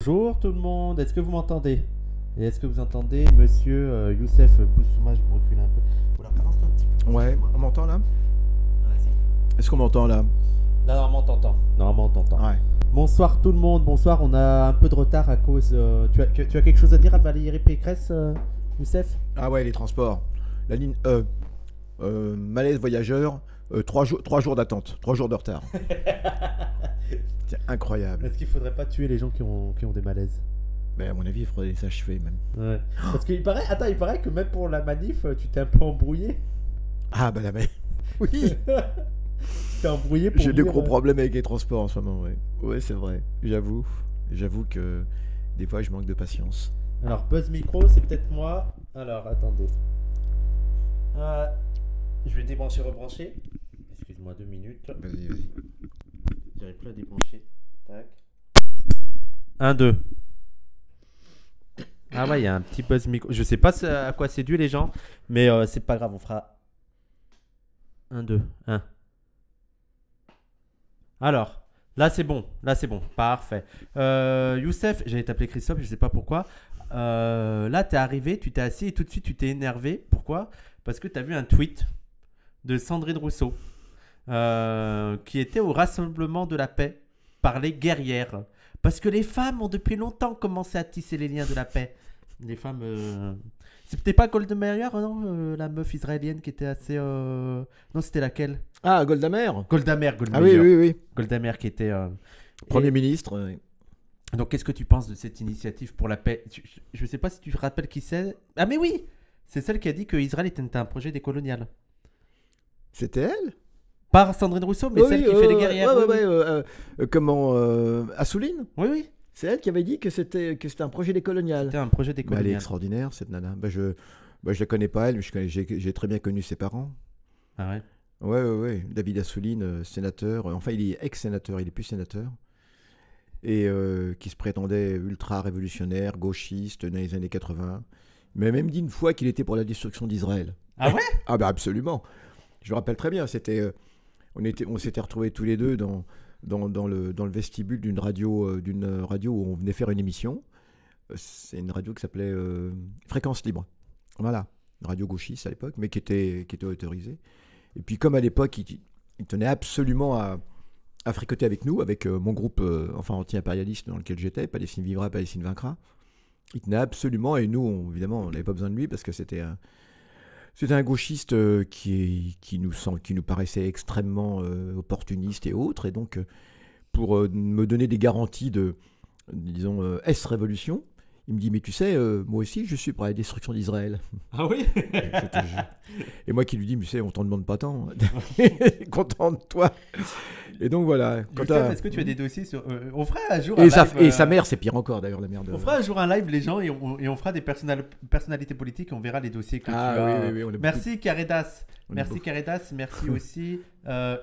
Bonjour tout le monde, est-ce que vous m'entendez? Et est-ce que vous entendez monsieur Youssef Boussouma? Je me recule un peu. Voilà, avance-toi un petit peu. Ouais, on m'entend là? Vas-y. Est-ce qu'on m'entend là? Là, normalement, t'entends. Normalement, t'entends. Ouais. Bonsoir tout le monde, bonsoir. On a un peu de retard à cause. Tu as quelque chose à dire à Valérie Pécresse, Youssef? Ah ouais, les transports. La ligne E. Malaise voyageur. 3 jours d'attente. 3 jours de retard. C'est incroyable. Est-ce qu'il faudrait pas tuer les gens qui ont des malaises? Ben, à mon avis, il faudrait les s'achever même. Ouais. Parce qu'il paraît, attends, il paraît que même pour la manif, tu t'es un peu embrouillé. Ah bah là, mais... Oui. Tu t'es embrouillé pour J'ai de venir, gros problèmes avec les transports en ce moment, ouais. Ouais, c'est vrai. J'avoue que des fois, je manque de patience. Alors, Buzz Micro, c'est peut-être moi. Alors, attendez. Je vais débrancher, rebrancher. Excuse-moi, 2 minutes. Vas-y. J'arrive plus à débrancher. Tac. 1, 2. Ah ouais, il y a un petit Buzz Micro. Je sais pas à quoi c'est dû les gens, mais c'est pas grave, on fera 1, 2, 1. Alors, là c'est bon, parfait. Youssef, j'allais t'appeler Christophe, je sais pas pourquoi. Là t'es arrivé, tu t'es assis et tout de suite tu t'es énervé. Pourquoi? Parce que t'as vu un tweet de Sandrine Rousseau qui était au Rassemblement de la paix par les guerrières. Parce que les femmes ont depuis longtemps commencé à tisser les liens de la paix. Les femmes... C'était pas Golda non, la meuf israélienne qui était assez... Non, c'était laquelle? Ah, Golda Meir. Golda Meir. Ah oui. Golda Meir qui était... Premier ministre. Ouais. Donc, qu'est-ce que tu penses de cette initiative pour la paix? Je sais pas si tu te rappelles qui c'est. Ah, mais oui! C'est celle qui a dit que Israël était un projet décolonial. C'était elle? Pas Sandrine Rousseau, mais celle qui fait les guerrières. Comment Assouline? Oui. C'est elle qui avait dit que c'était un projet décolonial. C'était un projet Mais décolonial. elle est extraordinaire, cette nana. Je la connais pas, elle, mais j'ai très bien connu ses parents. Ah ouais? Ouais. David Assouline, sénateur. Enfin, il est ex-sénateur, il est plus sénateur. Et qui se prétendait ultra-révolutionnaire, gauchiste, dans les années 80. Il m'a même dit une fois qu'il était pour la destruction d'Israël. Ah ouais? Ah bah absolument. Je me rappelle très bien, on s'était retrouvés tous les deux dans le vestibule d'une radio où on venait faire une émission. C'est une radio qui s'appelait Fréquence Libre. Voilà, une radio gauchiste à l'époque, mais qui était autorisée. Et puis comme à l'époque, il tenait absolument à fricoter avec nous, avec mon groupe anti-impérialiste dans lequel j'étais, Palestine vivra, Palestine vaincra. Il tenait absolument, et nous, évidemment, on n'avait pas besoin de lui parce que c'était un gauchiste qui nous paraissait extrêmement opportuniste et autre. Et donc, pour me donner des garanties de, disons, S-révolution, il me dit, mais tu sais, moi aussi, je suis pour la destruction d'Israël. Ah oui? Et moi qui lui dis, mais tu sais, on t'en demande pas tant. Contente-toi. Et donc voilà. Est-ce que tu as des dossiers sur... on fera un jour et sa mère, c'est pire encore d'ailleurs, la mère de... On fera un jour un live, les gens, et on fera des personnalités politiques, et on verra les dossiers que tu as. Oui, merci Caredas. Merci Caredas, merci aussi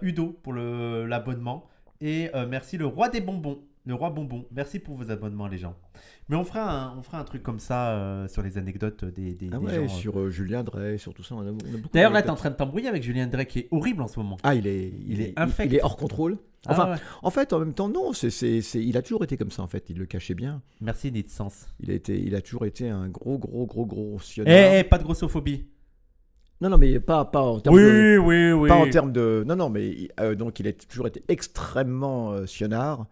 Udo pour l'abonnement. Et merci le roi des bonbons. Le roi bonbon. Merci pour vos abonnements, les gens. Mais on fera un truc comme ça sur les anecdotes des gens. Sur Julien Drey, sur tout ça. On a beaucoup D'ailleurs, là, tu es en train de t'embrouiller avec Julien Drey qui est horrible en ce moment. Ah, il est infect. Il est hors contrôle. Enfin, ouais. En fait, en même temps, non. Il a toujours été comme ça, en fait. Il le cachait bien. Merci, Nitsens. Il a toujours été un gros sionnaire. Pas de grossophobie. Non, mais pas en termes oui. Pas en termes de... Non, mais donc il a toujours été extrêmement sionnard.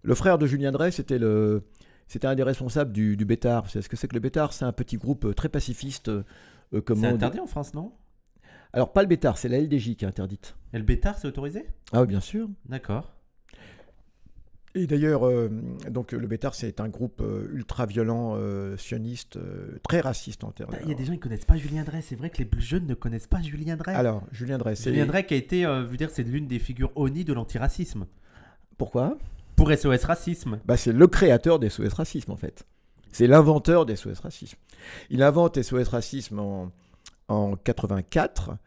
Le frère de Julien Drey, c'était un des responsables du Bétard. C'est ce que c'est que le Bétard? C'est un petit groupe très pacifiste. C'est interdit en France, non? Alors, pas le Bétard, c'est la LDJ qui est interdite. Et le Bétard, c'est autorisé? Ah oui, bien sûr. D'accord. Et d'ailleurs, donc le Bétard, c'est un groupe ultra-violent, sioniste, très raciste en termes. Il y a des gens qui ne connaissent pas Julien Drey. C'est vrai que les plus jeunes ne connaissent pas Julien Drey. Alors, Julien Drey, c'est... Julien Drey qui a été, c'est l'une des figures ONI de l'antiracisme. Pourquoi? Pour SOS Racisme. Bah, c'est le créateur des SOS Racisme, en fait. C'est l'inventeur des SOS Racisme. Il invente SOS Racisme en 84.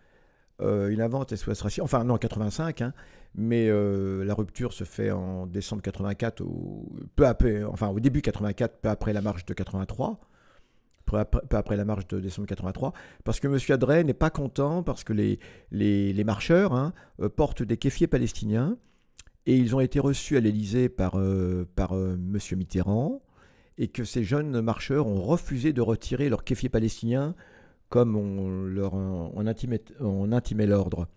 Il invente SOS Racisme, enfin non, en 85, hein, mais la rupture se fait en décembre 84, au début 84, peu après la marche de 83. Peu après la marche de décembre 83, parce que M. Drey n'est pas content, parce que les marcheurs portent des kéfiers palestiniens, et ils ont été reçus à l'Élysée par M. Mitterrand, et que ces jeunes marcheurs ont refusé de retirer leur kéfier palestinien comme on intimait l'ordre.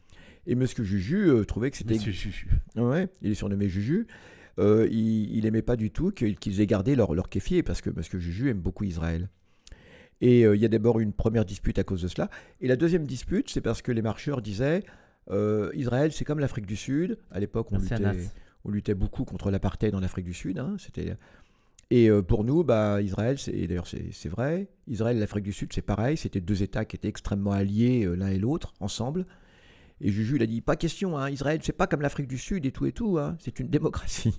Et M. Juju trouvait que c'était... Monsieur Juju. Ouais, il est surnommé Juju. Il n'aimait pas du tout qu'ils aient gardé leur kéfier parce que Juju aime beaucoup Israël. Et il y a d'abord une première dispute à cause de cela. Et la deuxième dispute, c'est parce que les marcheurs disaient Israël, c'est comme l'Afrique du Sud. À l'époque, on luttait beaucoup contre l'apartheid en Afrique du Sud. Hein, et pour nous, Israël, et d'ailleurs c'est vrai, Israël et l'Afrique du Sud, c'est pareil. C'était deux États qui étaient extrêmement alliés l'un et l'autre, ensemble. Et Juju, il a dit, pas question, hein, Israël, c'est pas comme l'Afrique du Sud et tout, hein, c'est une démocratie.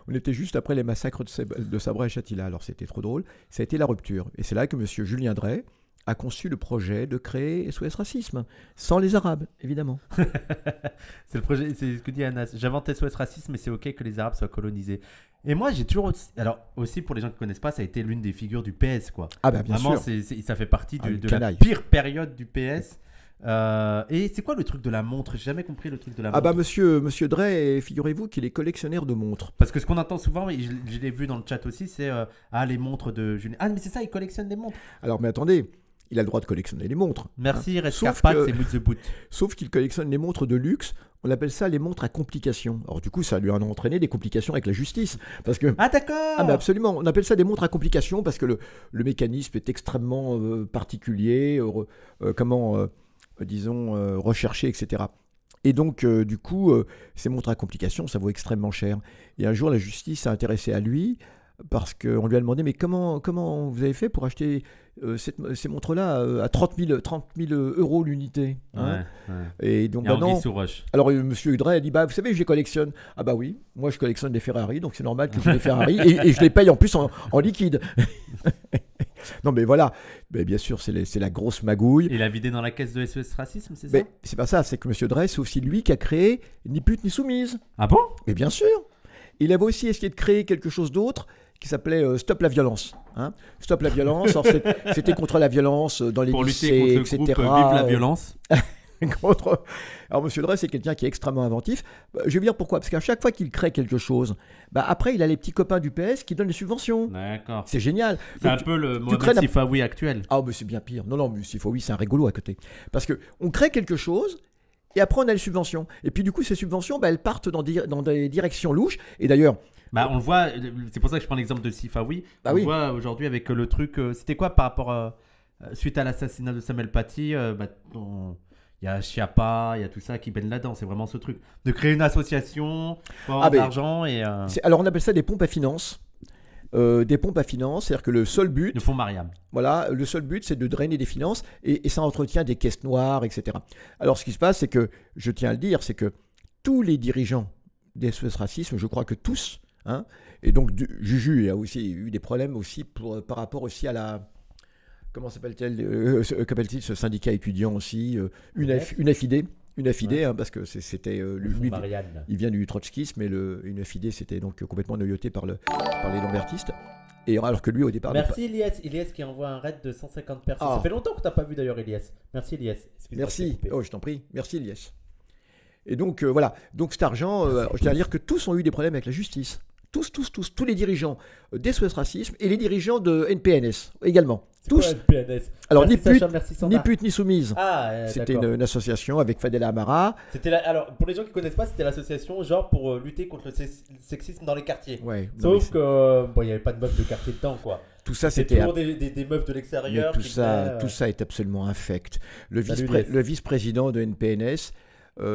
On était juste après les massacres de Sabra et Shatila, alors c'était trop drôle. Ça a été la rupture. Et c'est là que M. Julien Drey a conçu le projet de créer SOS Racisme, sans les Arabes, évidemment. C'est le projet, c'est ce que dit Anas. J'invente SOS Racisme, mais c'est OK que les Arabes soient colonisés. Et moi, j'ai toujours... Alors, aussi, pour les gens qui ne connaissent pas, ça a été l'une des figures du PS, quoi. Ah bien Vraiment, sûr. ça fait partie de la canaille. pire période du PS. Et c'est quoi le truc de la montre? J'ai jamais compris le truc de la montre. Monsieur Drey, figurez-vous qu'il est collectionneur de montres. Parce que ce qu'on entend souvent, et je l'ai vu dans le chat aussi, c'est les montres de Julien. Ah, mais c'est ça, il collectionne des montres. Alors, mais attendez, il a le droit de collectionner les montres. Merci, hein. Rescarpat, c'est Mood the Boot. Sauf qu'il collectionne les montres de luxe. On appelle ça les montres à complications. Alors du coup, ça lui a entraîné des complications avec la justice. Parce que... Ah d'accord. Ah mais absolument, on appelle ça des montres à complications parce que le mécanisme est extrêmement particulier, recherché, etc. Et donc, du coup, ces montres à complications, ça vaut extrêmement cher. Et un jour, la justice s'est intéressée à lui parce qu'on lui a demandé, mais comment vous avez fait pour acheter ces montres-là à 30 000 euros l'unité, hein? Ouais. Et donc, Anguille sous roche. alors Monsieur Drey a dit, vous savez, je les collectionne. Ah bah oui, moi je collectionne des Ferrari, donc c'est normal que j'ai des Ferrari, et je les paye en plus en liquide. Non mais voilà, mais bien sûr c'est la grosse magouille. Il a vidé dans la caisse de SOS Racisme, c'est ça? Mais c'est pas ça, c'est que Monsieur Drey, c'est aussi lui qui a créé Ni pute ni soumise. Ah bon? Mais bien sûr. Il avait aussi essayé de créer quelque chose d'autre qui s'appelait Stop la violence. Hein, Stop la violence, alors c'était contre la violence dans les lycées, pour lutter etc. contre le groupe Vive la violence. Alors M. Drey, c'est quelqu'un qui est extrêmement inventif. Je vais vous dire pourquoi. Parce qu'à chaque fois qu'il crée quelque chose, après il a les petits copains du PS qui donnent des subventions. D'accord. C'est génial. C'est un peu le Mohamed Sifawi actuel. Ah mais c'est bien pire. Non, mais Sifawi c'est un rigolo à côté. Parce qu'on crée quelque chose et après on a les subventions. Et puis du coup ces subventions, elles partent dans des directions louches. Et d'ailleurs... on le voit, c'est pour ça que je prends l'exemple de Sifawi. On le voit aujourd'hui avec le truc... c'était quoi par rapport... suite à l'assassinat de Samuel Paty, il y a Chiappa, il y a tout ça qui baigne là-dedans. C'est vraiment ce truc de créer une association pour avoir de l'argent. Alors on appelle ça des pompes à finances. Des pompes à finances, c'est-à-dire que le seul but... Le fonds Mariam. Voilà, le seul but, c'est de drainer des finances et ça entretient des caisses noires, etc. Alors ce qui se passe, c'est que, je tiens à le dire, c'est que tous les dirigeants des SOS Racisme, je crois que tous, hein, et donc Juju a aussi eu des problèmes aussi par rapport aussi à la... Comment qu'appelle-t-il ce syndicat étudiant aussi, une FID, ouais. Hein, parce que c'était lui, il vient du trotskisme, mais une FID c'était donc complètement noyauté par les lambertistes. Et alors que lui au départ... Merci Elias qui envoie un raid de 150 personnes. Ça fait longtemps que tu n'as pas vu d'ailleurs Elias. Merci Elias. Merci, je t'en prie, merci Elias. Et donc voilà, donc cet argent, je tiens à dire que tous ont eu des problèmes avec la justice. Tous les dirigeants des SOS Racisme et les dirigeants de NPNS également. Tous. NPNS. Alors merci ni pute ni soumise. C'était d'accord. une association avec Fadela Amara. Alors pour les gens qui ne connaissent pas, c'était l'association genre pour lutter contre le sexisme dans les quartiers. Ouais, sauf que il n'y avait pas de meufs de quartier dedans quoi. Tout ça, c'était toujours des meufs de l'extérieur. Tout ça est absolument infect. Le vice-président de NPNS,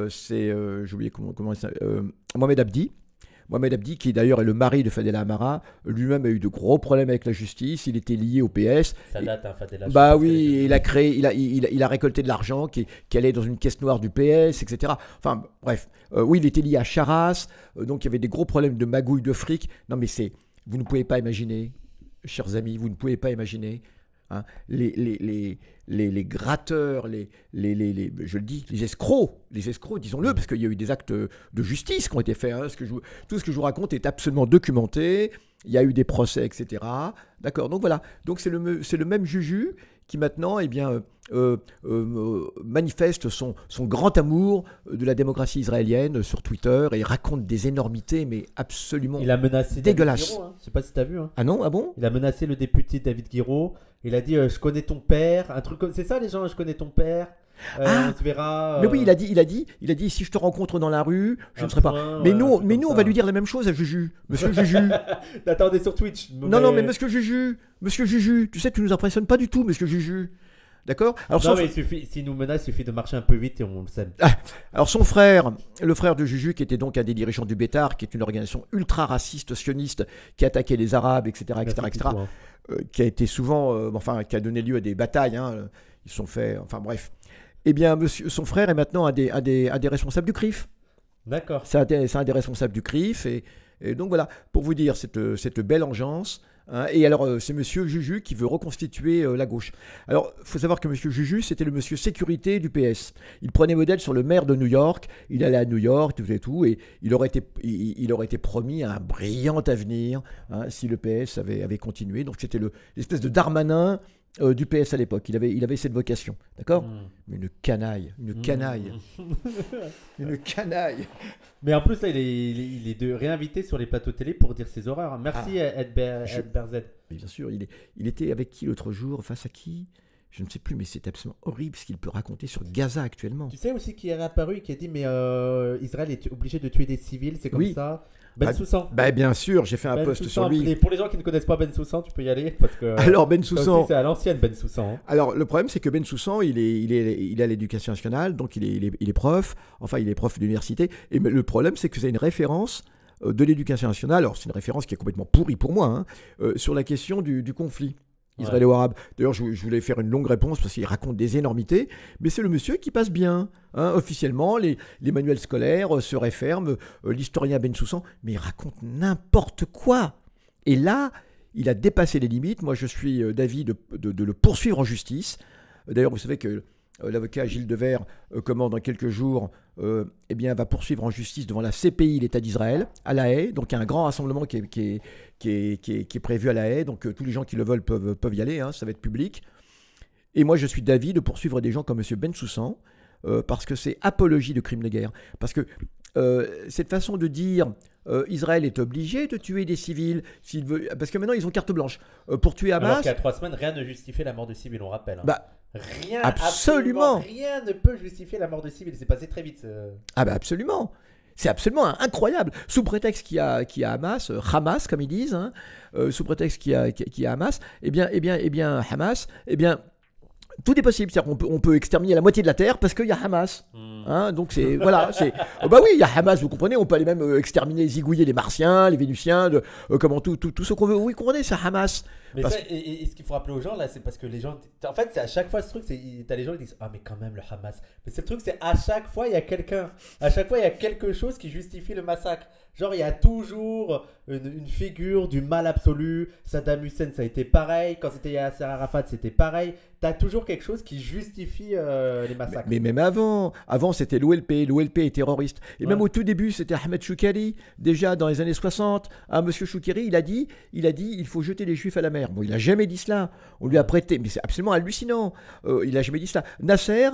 c'est, j'ai oublié comment ça, Mohamed Abdi. Mohamed Abdi, qui d'ailleurs est le mari de Fadela Amara, lui-même a eu de gros problèmes avec la justice. Il était lié au PS. Ça date, Fadela. Il a récolté de l'argent qui allait dans une caisse noire du PS, etc. Enfin, bref. Oui, il était lié à Charas. Donc, il y avait des gros problèmes de magouille de fric. Non, mais vous ne pouvez pas imaginer, chers amis, vous ne pouvez pas imaginer. Hein, les gratteurs, je le dis, les escrocs, disons-le, parce qu'il y a eu des actes de justice qui ont été faits. Hein, tout ce que je vous raconte est absolument documenté. Il y a eu des procès, etc. D'accord. Donc voilà. Donc c'est le même Juju qui maintenant manifeste son grand amour de la démocratie israélienne sur Twitter et raconte des énormités, mais absolument Il a menacé dégueulasses. David Guiraud, hein. Je sais pas si t'as vu. Hein. Ah non, ah bon? Il a menacé le député David Guiraud. Il a dit je connais ton père, un truc comme c'est ça les gens, je connais ton père. On se verra. Mais oui, il a dit si je te rencontre dans la rue, je ne serai pas. Mais nous, on va lui dire la même chose à Juju, Monsieur Juju. T'attendais sur Twitch. Non, mais Monsieur Juju, tu sais, tu nous impressionnes pas du tout, Monsieur Juju. D'accord? Alors, non, mais s'il nous menace, il suffit de marcher un peu vite et on le sait. Alors son frère, le frère de Juju, qui était donc un des dirigeants du Bétar, qui est une organisation ultra raciste, sioniste, qui attaquait les Arabes, etc., qui a été souvent, qui a donné lieu à des batailles, hein, ils se sont fait, enfin bref. Eh bien, son frère est maintenant un des responsables du CRIF. D'accord. C'est un des responsables du CRIF, et donc voilà, pour vous dire cette belle engeance. Hein, et alors, c'est Monsieur Juju qui veut reconstituer la gauche. Alors, il faut savoir que Monsieur Juju, c'était le monsieur sécurité du PS. Il prenait modèle sur le maire de New York. Il allait à New York, et il aurait été promis un brillant avenir, hein, si le PS avait continué. Donc, c'était l'espèce de Darmanin du PS à l'époque. Il avait cette vocation, d'accord? Mais une canaille. Une canaille. Mais en plus, là, il est réinvité sur les plateaux télé pour dire ses horreurs. Merci, Ed Berzet. Mais bien sûr, il était avec qui l'autre jour? Face à qui? Je ne sais plus, mais c'est absolument horrible ce qu'il peut raconter sur Gaza actuellement. Tu sais aussi qui est apparu et qui a dit mais Israël est obligé de tuer des civils, c'est comme ça. Ben Soussan. Bien sûr, j'ai fait un post sur lui. Et pour les gens qui ne connaissent pas Ben Soussan, tu peux y aller parce que. Alors Ben Soussan, c'est à l'ancienne Ben Soussan. Hein. Alors le problème c'est que Ben Soussan, il est à l'éducation nationale, donc il est prof. Enfin, il est prof d'université. Et le problème c'est que c'est une référence de l'éducation nationale. Alors c'est une référence qui est complètement pourrie pour moi, hein, sur la question du conflit israélo-arabe. D'ailleurs, je voulais faire une longue réponse parce qu'il raconte des énormités, mais c'est le monsieur qui passe bien. Hein, officiellement, les manuels scolaires se réfèrent, l'historien Ben Soussan, mais il raconte n'importe quoi. Et là, il a dépassé les limites. Moi, je suis d'avis de le poursuivre en justice. D'ailleurs, vous savez que l'avocat Gilles Devers commande dans quelques jours, va poursuivre en justice devant la CPI, l'État d'Israël, à La Haye. Donc il y a un grand rassemblement qui est prévu à La Haye. Donc tous les gens qui le veulent peuvent y aller, hein, ça va être public. Et moi je suis d'avis de poursuivre des gens comme M. Ben Soussan, parce que c'est apologie de crimes de guerre. Parce que cette façon de dire Israël est obligé de tuer des civils s'il veut, parce que maintenant ils ont carte blanche pour tuer Hamas. Alors qu'il y a 3 semaines, rien ne justifiait la mort de civils, on rappelle. Hein. Rien, absolument rien ne peut justifier la mort de civils. C'est passé très vite. Absolument. C'est absolument incroyable. Sous prétexte qu'il y a Hamas, Hamas comme ils disent, hein, sous prétexte qu'il y a Hamas, Hamas, tout est possible. C'est-à-dire qu'on peut exterminer la moitié de la terre parce qu'il y a Hamas. Hein, donc c'est voilà, oui, il y a Hamas, vous comprenez. On peut aller même exterminer, zigouiller les Martiens, les Vénusiens, comment tout ce qu'on veut. Oui, comprenez, c'est Hamas. Mais ça, et ce qu'il faut rappeler aux gens là, c'est parce que les gens, en fait, c'est à chaque fois ce truc, t'as les gens qui disent mais quand même le Hamas. Mais c'est le truc, c'est à chaque fois il y a quelqu'un, à chaque fois il y a quelque chose qui justifie le massacre. Genre il y a toujours une figure du mal absolu. Saddam Hussein ça a été pareil. Quand c'était Yasser Arafat c'était pareil. T'as toujours quelque chose qui justifie les massacres. Mais même avant c'était l'OLP. L'OLP est terroriste. Et même au tout début c'était Ahmed Choukari. Déjà dans les années 60, Monsieur Choukari il a dit il faut jeter les Juifs à la mer. Bon, il a jamais dit cela. On lui a prêté, mais c'est absolument hallucinant. Il a jamais dit cela. Nasser,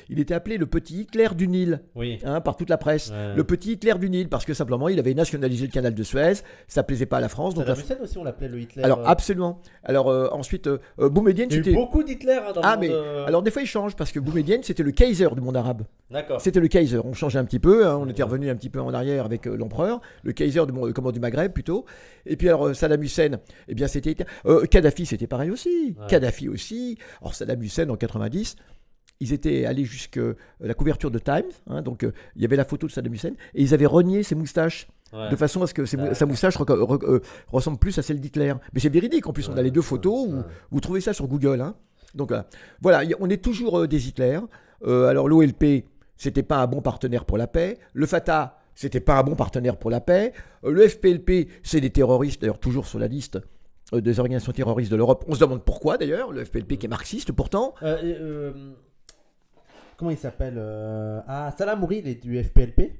il était appelé le petit Hitler du Nil, hein, par toute la presse. Le petit Hitler du Nil, parce que simplement il avait nationalisé le canal de Suez. Ça plaisait pas à la France. Saddam Hussein aussi on l'appelait le Hitler. Alors absolument. Alors ensuite Boumedienne c'était. Il y a eu beaucoup d'Hitler dans le monde. Alors des fois il change parce que Boumedienne c'était le Kaiser du monde arabe. D'accord. C'était le Kaiser. On changeait un petit peu. Hein, on était revenu un petit peu en arrière avec l'empereur, le Kaiser du Maghreb plutôt. Et puis alors Saddam Hussein, c'était Kadhafi, c'était pareil aussi. Kadhafi aussi. Alors Saddam Hussein en 90. Ils étaient allés jusqu'à la couverture de Times, hein, donc il y avait la photo de Saddam Hussein, et ils avaient renié ses moustaches, de façon à ce que sa moustache ressemble plus à celle d'Hitler. Mais c'est véridique, en plus on a les deux photos, vous trouvez ça sur Google. Hein. Donc voilà, on est toujours des Hitler. Alors l'OLP, c'était pas un bon partenaire pour la paix. Le Fatah, c'était pas un bon partenaire pour la paix. Le FPLP, c'est des terroristes, d'ailleurs toujours sur la liste des organisations terroristes de l'Europe. On se demande pourquoi d'ailleurs, le FPLP qui est marxiste pourtant. Comment il s'appelle Salah Mouri, il est du FPLP.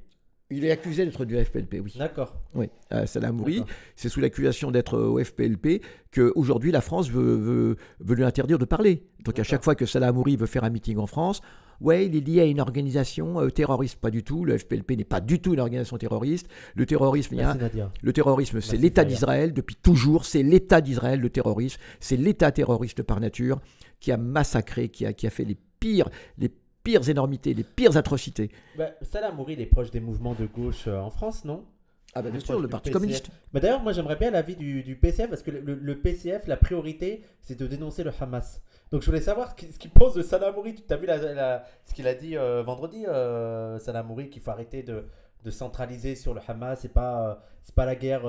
Il est accusé d'être du FPLP, oui. D'accord. Oui, Salah Hamouri, D'accord. c'est sous l'accusation d'être au FPLP qu'aujourd'hui la France veut lui interdire de parler. Donc à D'accord. chaque fois que Salah Hamouri veut faire un meeting en France, ouais, il est lié à une organisation terroriste. Pas du tout, le FPLP n'est pas du tout une organisation terroriste. Le terrorisme, Merci Nadia. le terrorisme, c'est Merci, l'État Faya. d'Israël, depuis toujours, c'est l'État d'Israël, le terrorisme. C'est l'État terroriste par nature qui a massacré, qui a fait les pires énormités, les pires atrocités. Salah Hamouri, il est proche des mouvements de gauche en France, non? Ah bah bien Il est sûr, proche le du Parti PCF. communiste. D'ailleurs, moi j'aimerais bien l'avis du PCF parce que le PCF, la priorité, c'est de dénoncer le Hamas. Donc je voulais savoir ce qu'il pense de Salah Hamouri. Tu as vu ce qu'il a dit vendredi, Salah Hamouri, qu'il faut arrêter de centraliser sur le Hamas. C'est pas la guerre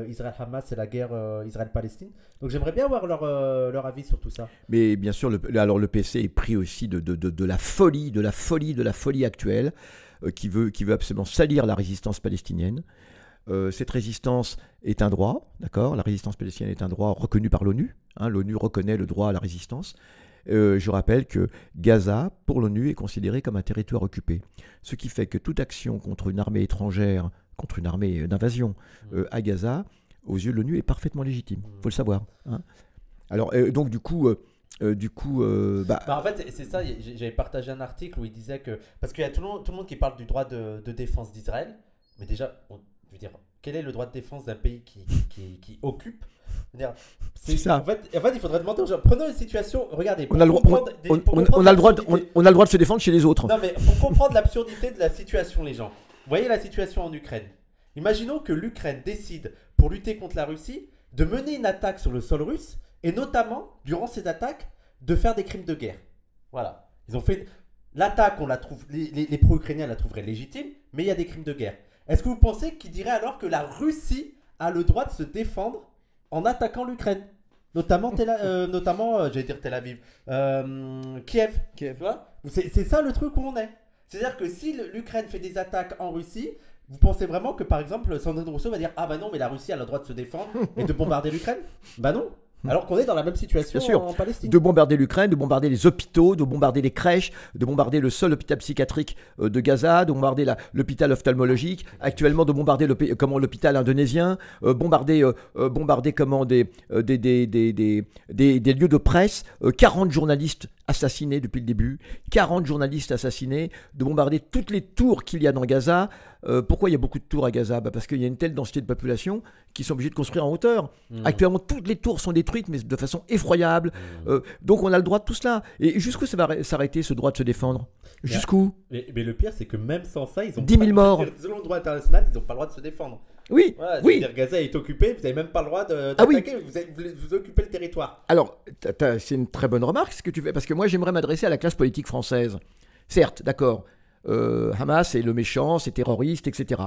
Israël-Hamas, c'est la guerre Israël-Palestine. Donc j'aimerais bien avoir leur avis sur tout ça. Mais bien sûr, alors le PC est pris aussi de la folie actuelle qui veut absolument salir la résistance palestinienne. Cette résistance est un droit, d'accord ? La résistance palestinienne est un droit reconnu par l'ONU. L'ONU reconnaît le droit à la résistance. Je rappelle que Gaza, pour l'ONU, est considéré comme un territoire occupé. Ce qui fait que toute action contre une armée étrangère, contre une armée d'invasion à Gaza, aux yeux de l'ONU, est parfaitement légitime. Il faut le savoir. Alors, donc du coup... en fait, c'est ça, j'avais partagé un article où il disait que... Parce qu'il y a tout le monde qui parle du droit de défense d'Israël, mais déjà, je veux dire, quel est le droit de défense d'un pays qui occupe? C'est ça. En fait, il faudrait demander aux gens, prenons une situation, regardez, on a le droit de se défendre chez les autres. Non, mais pour comprendre l'absurdité de la situation, les gens, voyez la situation en Ukraine. Imaginons que l'Ukraine décide, pour lutter contre la Russie, de mener une attaque sur le sol russe, et notamment, durant ces attaques, de faire des crimes de guerre. Voilà. Ils ont fait... L'attaque, on la trouve... Les pro-ukrainiens la trouveraient légitime, mais il y a des crimes de guerre. Est-ce que vous pensez qu'ils diraient alors que la Russie a le droit de se défendre en attaquant l'Ukraine? Notamment, j'allais dire Tel Aviv, Kiev. Tu vois, c'est ça le truc où on est. C'est-à-dire que si l'Ukraine fait des attaques en Russie, vous pensez vraiment que par exemple Sandrine Rousseau va dire « Ah bah non, mais la Russie a le droit de se défendre et de bombarder l'Ukraine ?» Bah non. Alors qu'on est dans la même situation en Palestine. De bombarder l'Ukraine, de bombarder les hôpitaux, de bombarder les crèches, de bombarder le seul hôpital psychiatrique de Gaza, de bombarder l'hôpital ophtalmologique, actuellement de bombarder l'hôpital indonésien, bombarder des lieux de presse, 40 journalistes assassinés depuis le début, 40 journalistes assassinés, de bombarder toutes les tours qu'il y a dans Gaza. Pourquoi il y a beaucoup de tours à Gaza? Parce qu'il y a une telle densité de population qu'ils sont obligés de construire en hauteur. Actuellement, toutes les tours sont détruites, mais de façon effroyable. Donc on a le droit de tout cela. Et jusqu'où ça va s'arrêter, ce droit de se défendre? Jusqu'où? Mais le pire, c'est que même sans ça, ils ont 10 000 morts. Selon le droit international, ils n'ont pas le droit de se défendre. Oui, voilà, oui. Dire, Gaza est occupé, vous n'avez même pas le droit d'attaquer, vous occupez le territoire. Alors, c'est une très bonne remarque ce que tu fais, parce que moi j'aimerais m'adresser à la classe politique française. Certes, d'accord, Hamas c'est le méchant, c'est terroriste, etc.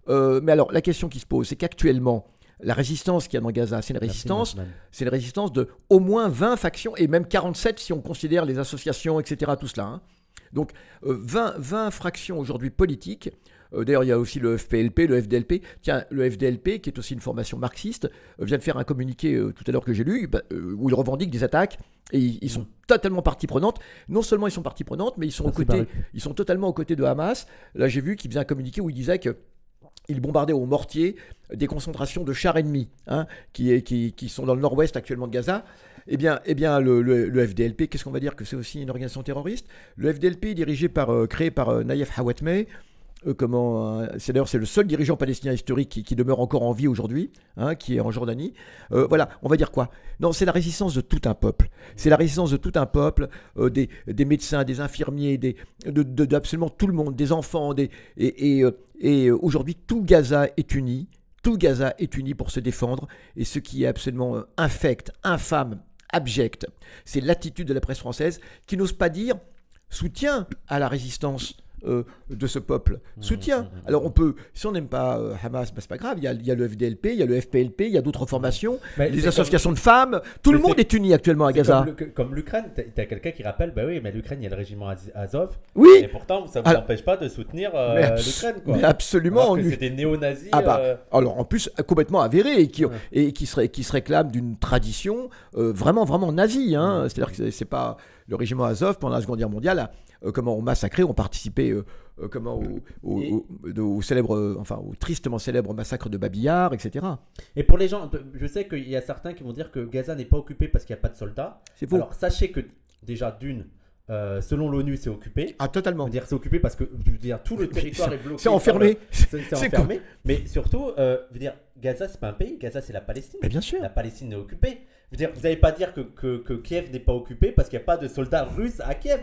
Mais alors, la question qui se pose, c'est qu'actuellement, la résistance qu'il y a dans Gaza, c'est une résistance de au moins 20 factions, et même 47 si on considère les associations, etc., tout cela. Donc, 20 fractions aujourd'hui politiques. D'ailleurs, il y a aussi le FPLP, le FDLP. Tiens, le FDLP, qui est aussi une formation marxiste, vient de faire un communiqué tout à l'heure que j'ai lu, où il revendique des attaques, et ils sont totalement partie prenante. Non seulement ils sont partie prenante, mais ils sont totalement aux côtés de Hamas. Là, j'ai vu qu'il faisait un communiqué où il disait que ils bombardaient au mortier des concentrations de chars ennemis, qui sont dans le nord-ouest actuellement de Gaza. Eh bien, le FDLP, qu'est-ce qu'on va dire? Que c'est aussi une organisation terroriste. Le FDLP est créé par Naïef Hawatmeh. C'est le seul dirigeant palestinien historique qui demeure encore en vie aujourd'hui, qui est en Jordanie. Voilà, on va dire quoi? Non, c'est la résistance de tout un peuple. C'est la résistance de tout un peuple, des médecins, des infirmiers, d'absolument tout le monde, des enfants. Et aujourd'hui, tout Gaza est uni. Tout Gaza est uni pour se défendre. Et ce qui est absolument infect, infâme, abject, c'est l'attitude de la presse française qui n'ose pas dire soutien à la résistance de ce peuple. Soutien. Alors on peut, si on n'aime pas Hamas, c'est pas grave, il y a le FDLP, il y a le FPLP, il y a d'autres formations, les associations de femmes, tout le monde est uni actuellement à Gaza. Comme l'Ukraine, t'as quelqu'un qui rappelle, bah oui, mais l'Ukraine, il y a le régiment Azov, oui. Et pourtant, ça ne vous empêche pas de soutenir l'Ukraine, quoi. Mais absolument. Alors que c'est des néo-nazis. Alors en plus, complètement avérés, et qui se réclament d'une tradition vraiment, vraiment nazie. C'est-à-dire que c'est pas... Le régiment Azov, pendant la Seconde Guerre mondiale, ont massacré, ont participé au célèbre, au tristement célèbre massacre de Babi Yar, etc. Et pour les gens, je sais qu'il y a certains qui vont dire que Gaza n'est pas occupé parce qu'il n'y a pas de soldats. C'est faux. Alors sachez que déjà selon l'ONU, c'est occupé. Ah, totalement. Je veux dire, c'est occupé parce que je veux dire, tout le territoire est bloqué. C'est enfermé. C'est enfermé. Mais surtout, je veux dire, Gaza, c'est pas un pays. Gaza, c'est la Palestine. Mais bien sûr. La Palestine est occupée. Je veux dire, vous n'allez pas dire que Kiev n'est pas occupé parce qu'il n'y a pas de soldats russes à Kiev.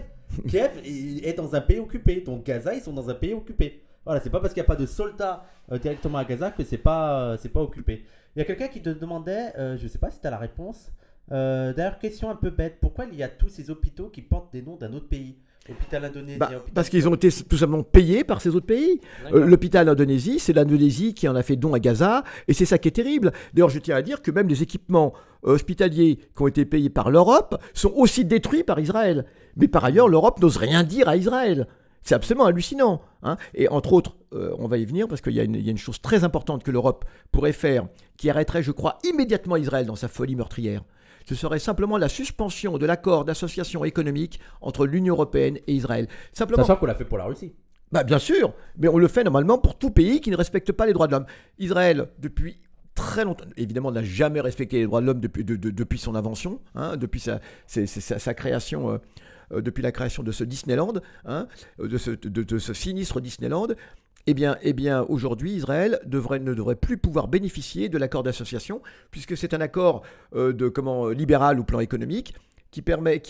Kiev est dans un pays occupé. Donc Gaza, ils sont dans un pays occupé. Voilà, c'est pas parce qu'il n'y a pas de soldats directement à Gaza que c'est pas occupé. Il y a quelqu'un qui te demandait, je sais pas si tu as la réponse. D'ailleurs, question un peu bête, pourquoi il y a tous ces hôpitaux qui portent des noms d'un autre pays? Hôpital indonésien, parce qu'ils ont été tout simplement payés par ces autres pays. L'hôpital Indonésie, c'est l'Indonésie qui en a fait don à Gaza, et c'est ça qui est terrible. D'ailleurs, je tiens à dire que même les équipements hospitaliers qui ont été payés par l'Europe sont aussi détruits par Israël. Mais par ailleurs, l'Europe n'ose rien dire à Israël. C'est absolument hallucinant. Hein. Et entre autres, on va y venir parce qu'il y a une chose très importante que l'Europe pourrait faire, qui arrêterait, je crois, immédiatement Israël dans sa folie meurtrière. Ce serait simplement la suspension de l'accord d'association économique entre l'Union européenne et Israël. Simplement. Sachant qu'on l'a fait pour la Russie. Bien sûr, mais on le fait normalement pour tout pays qui ne respecte pas les droits de l'homme. Israël, depuis très longtemps, évidemment, n'a jamais respecté les droits de l'homme depuis son invention, hein, depuis sa création, depuis la création de ce Disneyland, hein, de ce sinistre Disneyland. Eh bien, aujourd'hui, Israël ne devrait plus pouvoir bénéficier de l'accord d'association, puisque c'est un accord libéral au plan économique qui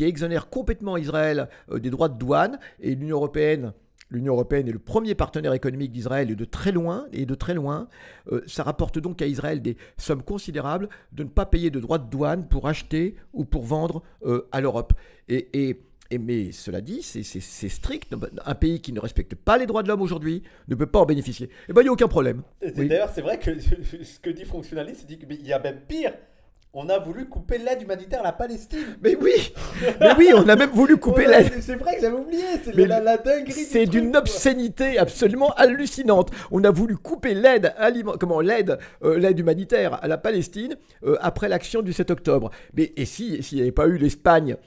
exonère complètement Israël des droits de douane, et l'Union européenne est le premier partenaire économique d'Israël et de très loin. Ça rapporte donc à Israël des sommes considérables de ne pas payer de droits de douane pour acheter ou pour vendre à l'Europe. Mais cela dit, c'est strict. Un pays qui ne respecte pas les droits de l'homme aujourd'hui ne peut pas en bénéficier. Et il n'y a aucun problème. Oui. D'ailleurs, c'est vrai que ce que dit Fonctionnaliste, c'est qu'il y a même pire. On a voulu couper l'aide humanitaire à la Palestine. Mais oui, on a même voulu couper l'aide. C'est vrai que j'avais oublié, c'est la dinguerie. C'est d'une obscénité absolument hallucinante. On a voulu couper l'aide humanitaire à la Palestine après l'action du 7 octobre. Et s'il n'y avait pas eu l'Espagne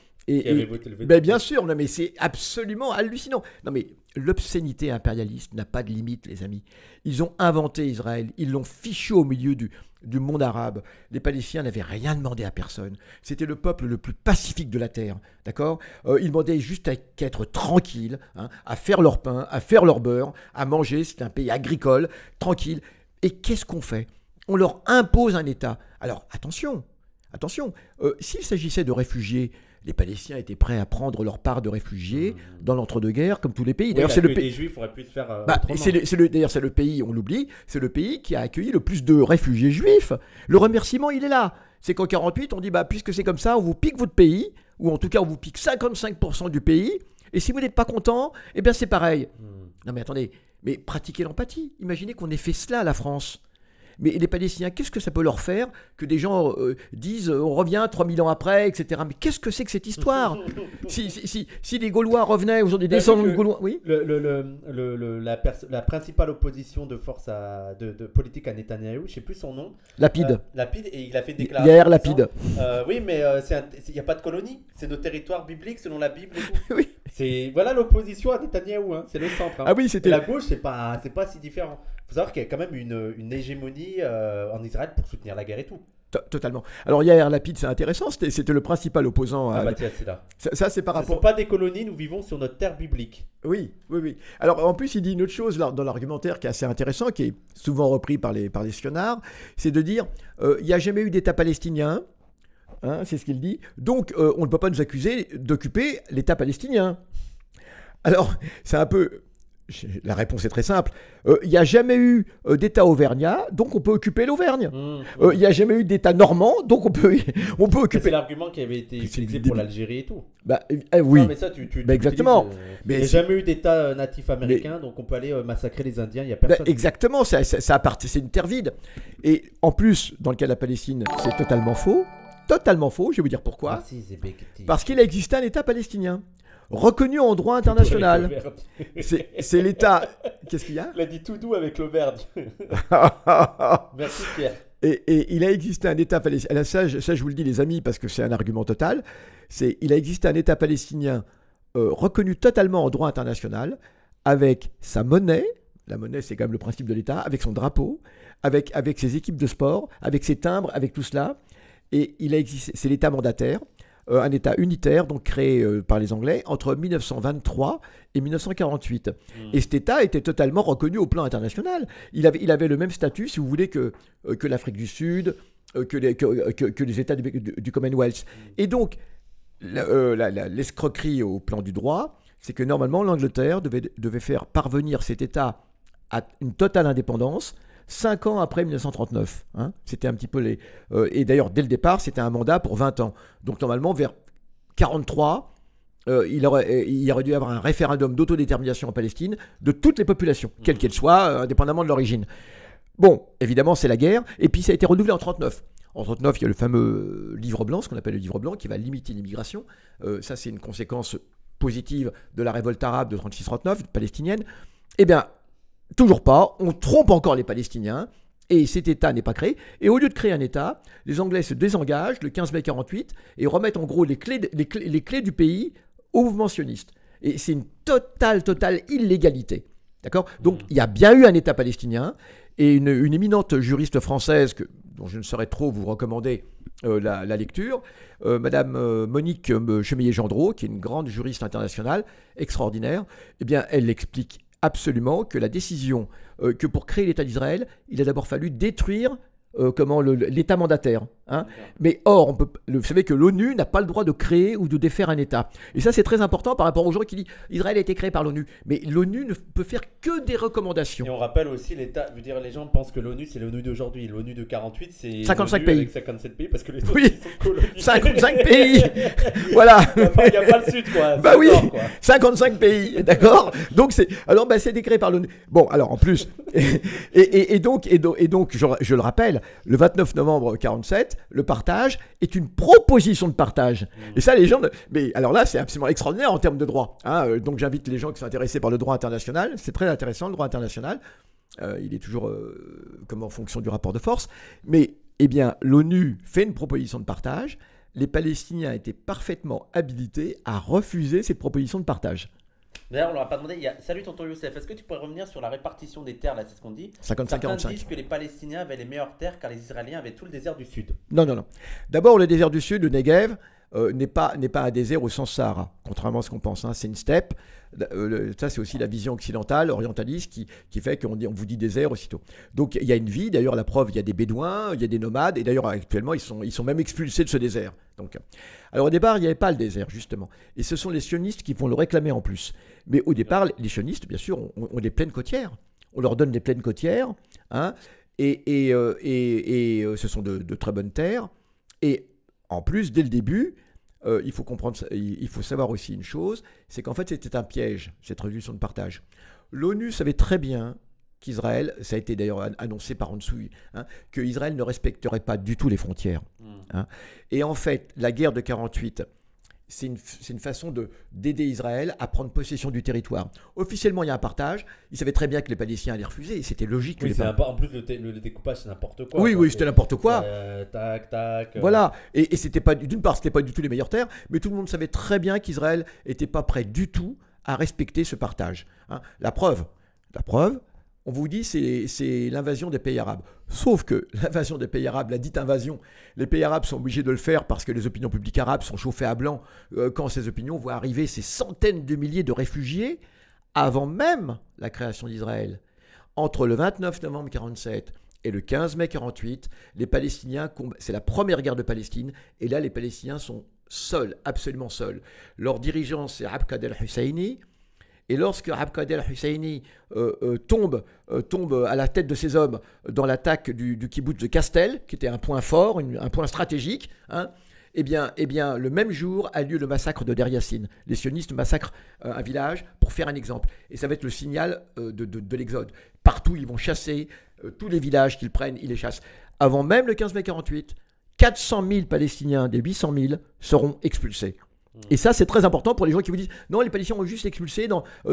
bien sûr, non, mais c'est absolument hallucinant. Non, mais l'obscénité impérialiste n'a pas de limite, les amis. Ils ont inventé Israël, ils l'ont fichu au milieu du monde arabe. Les Palestiniens n'avaient rien demandé à personne. C'était le peuple le plus pacifique de la terre, d'accord. Ils demandaient juste qu'à être tranquilles, hein, à faire leur pain, à faire leur beurre, à manger. C'est un pays agricole, tranquille. Et qu'est-ce qu'on fait? On leur impose un État. Alors, attention, s'il s'agissait de réfugiés, les Palestiniens étaient prêts à prendre leur part de réfugiés dans l'entre-deux-guerres, comme tous les pays. D'ailleurs, c'est le pays. Les Juifs auraient pu se faire. D'ailleurs, c'est le pays, on l'oublie, c'est le pays qui a accueilli le plus de réfugiés juifs. Le remerciement, il est là. C'est qu'en 1948, on dit puisque c'est comme ça, on vous pique votre pays, ou en tout cas, on vous pique 55% du pays. Et si vous n'êtes pas content, eh bien, c'est pareil. Non, mais attendez, pratiquez l'empathie. Imaginez qu'on ait fait cela à la France. Mais les Palestiniens, qu'est-ce que ça peut leur faire que des gens disent on revient 3000 ans après, etc. Mais qu'est-ce que c'est que cette histoire? Si les Gaulois revenaient aujourd'hui, descendants de Gaulois, oui. La principale opposition de force de politique à Netanyahou, je ne sais plus son nom. Lapide. Et il a fait une déclaration. Yair Lapide. Oui, mais il n'y a pas de colonie. C'est nos territoires bibliques selon la Bible et tout. Oui. Voilà l'opposition à Netanyahou, hein. C'est le centre. Hein. Ah oui, c'était. Et la gauche, c'est pas si différent. Il faut savoir qu'il y a quand même une hégémonie en Israël pour soutenir la guerre et tout. Totalement. Alors Yair Lapid, c'est intéressant, c'était le principal opposant à... tiens, c'est là. Ça, c'est par rapport... Ce ne sont pas des colonies, nous vivons sur notre terre biblique. Oui. Alors en plus, il dit une autre chose dans l'argumentaire qui est assez intéressant, qui est souvent repris par les sionards, c'est de dire, il n'y a jamais eu d'État palestinien, hein, c'est ce qu'il dit, donc on ne peut pas nous accuser d'occuper l'État palestinien. Alors, c'est un peu... La réponse est très simple. Il n'y a jamais eu d'État auvergnat, donc on peut occuper l'Auvergne. Il n'y a jamais eu d'État normand, donc on peut occuper. C'est l'argument qui avait été utilisé pour l'Algérie et tout. Oui. Non, mais ça, exactement. Il n'y a jamais eu d'État natif américain, donc on peut aller massacrer les Indiens, il n'y a personne. Exactement, c'est une terre vide. Et en plus, dans le cas de la Palestine, c'est totalement faux. Totalement faux, je vais vous dire pourquoi. Parce qu'il a existé un État palestinien. Reconnu en droit international. C'est l'État. Qu'est-ce qu'il y a? Il a dit tout doux avec l'Auvergne. Merci Pierre. Et il a existé un État palestinien. Ça, je vous le dis les amis, parce que c'est un argument total. Il a existé un État palestinien reconnu totalement en droit international, avec sa monnaie, la monnaie c'est quand même le principe de l'État, avec son drapeau, avec ses équipes de sport, avec ses timbres, avec tout cela. Et il a existé, c'est l'État mandataire, un État unitaire, donc créé par les Anglais entre 1923 et 1948. Et cet État était totalement reconnu au plan international. Il avait le même statut, si vous voulez, que l'Afrique du Sud, que les États du Commonwealth. Et donc, l'escroquerie au plan du droit, c'est que normalement, l'Angleterre devait faire parvenir cet État à une totale indépendance 5 ans après 1939. Hein. C'était un petit peu les... et d'ailleurs, dès le départ, c'était un mandat pour 20 ans. Donc normalement, vers 1943, il aurait dû y avoir un référendum d'autodétermination en Palestine de toutes les populations, quelles qu'elles soient, indépendamment de l'origine. Bon, évidemment, c'est la guerre. Et puis, ça a été renouvelé en 1939. En 1939, il y a le fameux livre blanc, ce qu'on appelle le livre blanc, qui va limiter l'immigration. Ça, c'est une conséquence positive de la révolte arabe de 1936-1939, palestinienne. Eh bien, toujours pas, on trompe encore les Palestiniens, et cet État n'est pas créé. Et au lieu de créer un État, les Anglais se désengagent le 15 mai 1948 et remettent en gros les clés du pays au mouvement sioniste. Et c'est une totale illégalité. D'accord ? Donc il y a bien eu un État palestinien, et une éminente juriste française, dont je ne saurais trop vous recommander la lecture, Madame Monique Chemillé-Gendreau, qui est une grande juriste internationale, extraordinaire, eh bien elle explique absolument que la décision que pour créer l'État d'Israël, il a d'abord fallu détruire l'État mandataire. Hein. Mais or, vous savez que l'ONU n'a pas le droit de créer ou de défaire un État. Et ça, c'est très important par rapport aux gens qui disent Israël a été créé par l'ONU. Mais l'ONU ne peut faire que des recommandations. Et on rappelle aussi l'État. Je veux dire, les gens pensent que l'ONU, c'est l'ONU d'aujourd'hui. L'ONU de 48, c'est 55 pays. Avec 57 pays, parce que les autres ils sont colonisés. 55 pays. Voilà. Il n'y a pas le Sud, quoi. Bah oui. Nord, quoi. 55 pays, d'accord. Donc c'est décrété par l'ONU. Bon, alors en plus, et donc, je le rappelle, le 29 novembre 1947, le partage est une proposition de partage. Et ça, les gens... Mais alors là, c'est absolument extraordinaire en termes de droit. Hein. Donc j'invite les gens qui sont intéressés par le droit international. C'est très intéressant, le droit international. Il est toujours comme en fonction du rapport de force. Mais, eh bien, l'ONU fait une proposition de partage. Les Palestiniens étaient parfaitement habilités à refuser cette proposition de partage. D'ailleurs, on leur a pas demandé. Salut tonton Youssef, est-ce que tu pourrais revenir sur la répartition des terres, là, c'est ce qu'on dit. 55-45. Certains disent que les Palestiniens avaient les meilleures terres car les Israéliens avaient tout le désert du Sud. Non. D'abord, le désert du Sud, le Negev, n'est pas un désert au sens Sahara, contrairement à ce qu'on pense. Hein. C'est une steppe. Ça, c'est aussi la vision occidentale, orientaliste, qui fait qu'on vous dit désert aussitôt. Donc, il y a une vie. D'ailleurs, la preuve, il y a des Bédouins, il y a des nomades. Et d'ailleurs, actuellement, ils sont même expulsés de ce désert. Donc, alors, au départ, il n'y avait pas le désert, justement. Et ce sont les sionistes qui vont le réclamer en plus. Mais au départ, les sionistes, bien sûr, ont des plaines côtières. On leur donne des plaines côtières. Hein, et ce sont de très bonnes terres. Et en plus, dès le début, il faut savoir aussi une chose, c'est qu'en fait, c'était un piège, cette résolution de partage. L'ONU savait très bien qu'Israël, ça a été d'ailleurs annoncé par en dessous, hein, qu'Israël ne respecterait pas du tout les frontières. Hein. Et en fait, la guerre de 1948, c'est une façon d'aider Israël à prendre possession du territoire. Officiellement, il y a un partage. Ils savaient très bien que les Palestiniens allaient refuser. Et c'était logique. Oui, en plus, le découpage, c'est n'importe quoi. Oui, c'était n'importe quoi. Tac. Voilà. Et c'était pas, d'une part, c'était pas du tout les meilleures terres, mais tout le monde savait très bien qu'Israël n'était pas prêt du tout à respecter ce partage. Hein. La preuve, on vous dit c'est l'invasion des pays arabes. Sauf que l'invasion des pays arabes, la dite invasion, les pays arabes sont obligés de le faire parce que les opinions publiques arabes sont chauffées à blanc quand ces opinions voient arriver ces centaines de milliers de réfugiés avant même la création d'Israël. Entre le 29 novembre 1947 et le 15 mai 1948, les Palestiniens, c'est la première guerre de Palestine, et là les Palestiniens sont seuls, absolument seuls. Leur dirigeant, c'est Abqad el-Husseini. Et lorsque Abqad el-Husseini tombe à la tête de ses hommes dans l'attaque du kibboutz de Castel, qui était un point fort, un point stratégique, hein, eh bien, le même jour a lieu le massacre de Der Yassin. Les sionistes massacrent un village pour faire un exemple. Et ça va être le signal de l'exode. Partout, ils vont chasser tous les villages qu'ils prennent, ils les chassent. Avant même le 15 mai 1948, 400 000 Palestiniens des 800 000 seront expulsés. Et ça, c'est très important pour les gens qui vous disent non, les Palestiniens ont juste expulsé,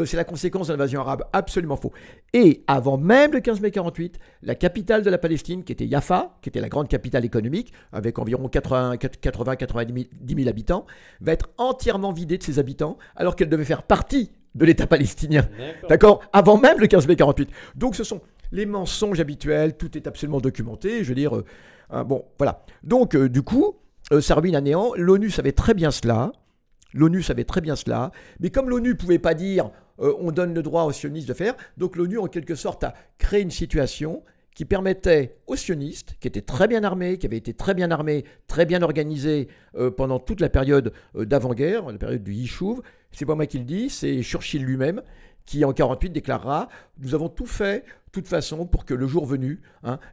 c'est la conséquence de l'invasion arabe. Absolument faux. Et avant même le 15 mai 48, la capitale de la Palestine, qui était Jaffa, qui était la grande capitale économique, avec environ 80-90 000 habitants, va être entièrement vidée de ses habitants, alors qu'elle devait faire partie de l'État palestinien. D'accord. Avant même le 15 mai 48. Donc ce sont les mensonges habituels, tout est absolument documenté. Je veux dire, bon, voilà. Donc, du coup, ça ruine à néant. L'ONU savait très bien cela. Mais comme l'ONU ne pouvait pas dire on donne le droit aux sionistes de faire, donc l'ONU en quelque sorte a créé une situation qui permettait aux sionistes, qui étaient très bien armés, qui avaient été très bien armés, très bien organisés pendant toute la période d'avant-guerre, la période du Yishuv, c'est pas moi qui le dis, c'est Churchill lui-même, qui en 1948 déclarera « Nous avons tout fait, de toute façon, pour que le jour venu,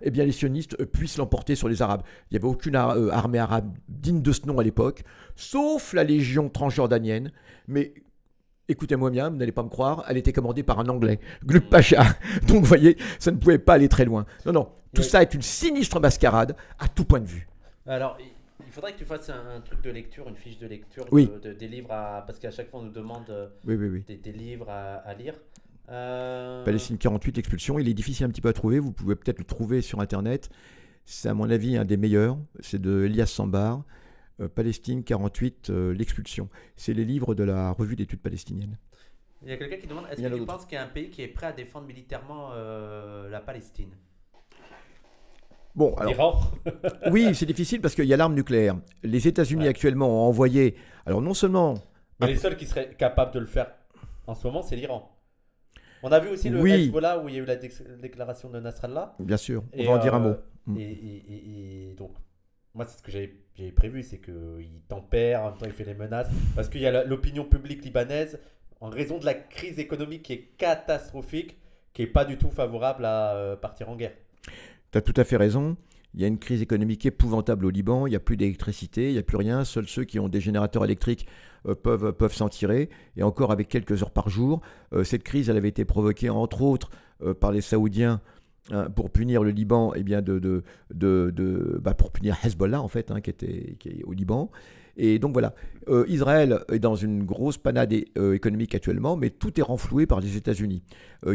eh bien, les sionistes puissent l'emporter sur les Arabes. » Il n'y avait aucune armée arabe digne de ce nom à l'époque, sauf la légion transjordanienne. Mais écoutez-moi bien, vous n'allez pas me croire, elle était commandée par un Anglais, Gluck Pacha. Donc, vous voyez, ça ne pouvait pas aller très loin. Non, tout ça est une sinistre mascarade à tout point de vue. Alors, il faudrait que tu fasses un truc de lecture, une fiche de lecture des livres, parce qu'à chaque fois on nous demande des livres à lire. Palestine 48, l'expulsion, il est difficile un petit peu à trouver, vous pouvez peut-être le trouver sur internet. C'est à mon avis un des meilleurs, c'est de Elias Sambar, Palestine 48, l'expulsion. C'est les livres de la revue d'études palestiniennes. Il y a quelqu'un qui demande, est-ce que tu penses qu'il y a un pays qui est prêt à défendre militairement la Palestine ? Bon, alors, oui, c'est difficile parce qu'il y a l'arme nucléaire. Les États-Unis actuellement ont envoyé, alors non seulement... Mais les seuls qui seraient capables de le faire en ce moment, c'est l'Iran. On a vu aussi le Hezbollah où il y a eu la déclaration de Nasrallah. Bien sûr, on va en dire un mot. Et donc, moi, c'est ce que j'avais prévu, c'est qu'il tempère, en même temps il fait les menaces, parce qu'il y a l'opinion publique libanaise, en raison de la crise économique qui est catastrophique, qui n'est pas du tout favorable à partir en guerre. Tu as tout à fait raison. Il y a une crise économique épouvantable au Liban. Il n'y a plus d'électricité, il n'y a plus rien. Seuls ceux qui ont des générateurs électriques peuvent s'en tirer. Et encore avec quelques heures par jour. Cette crise, elle avait été provoquée entre autres par les Saoudiens pour punir le Liban, eh bien pour punir Hezbollah en fait, qui est au Liban. Et donc voilà, Israël est dans une grosse panade économique actuellement, mais tout est renfloué par les États-Unis,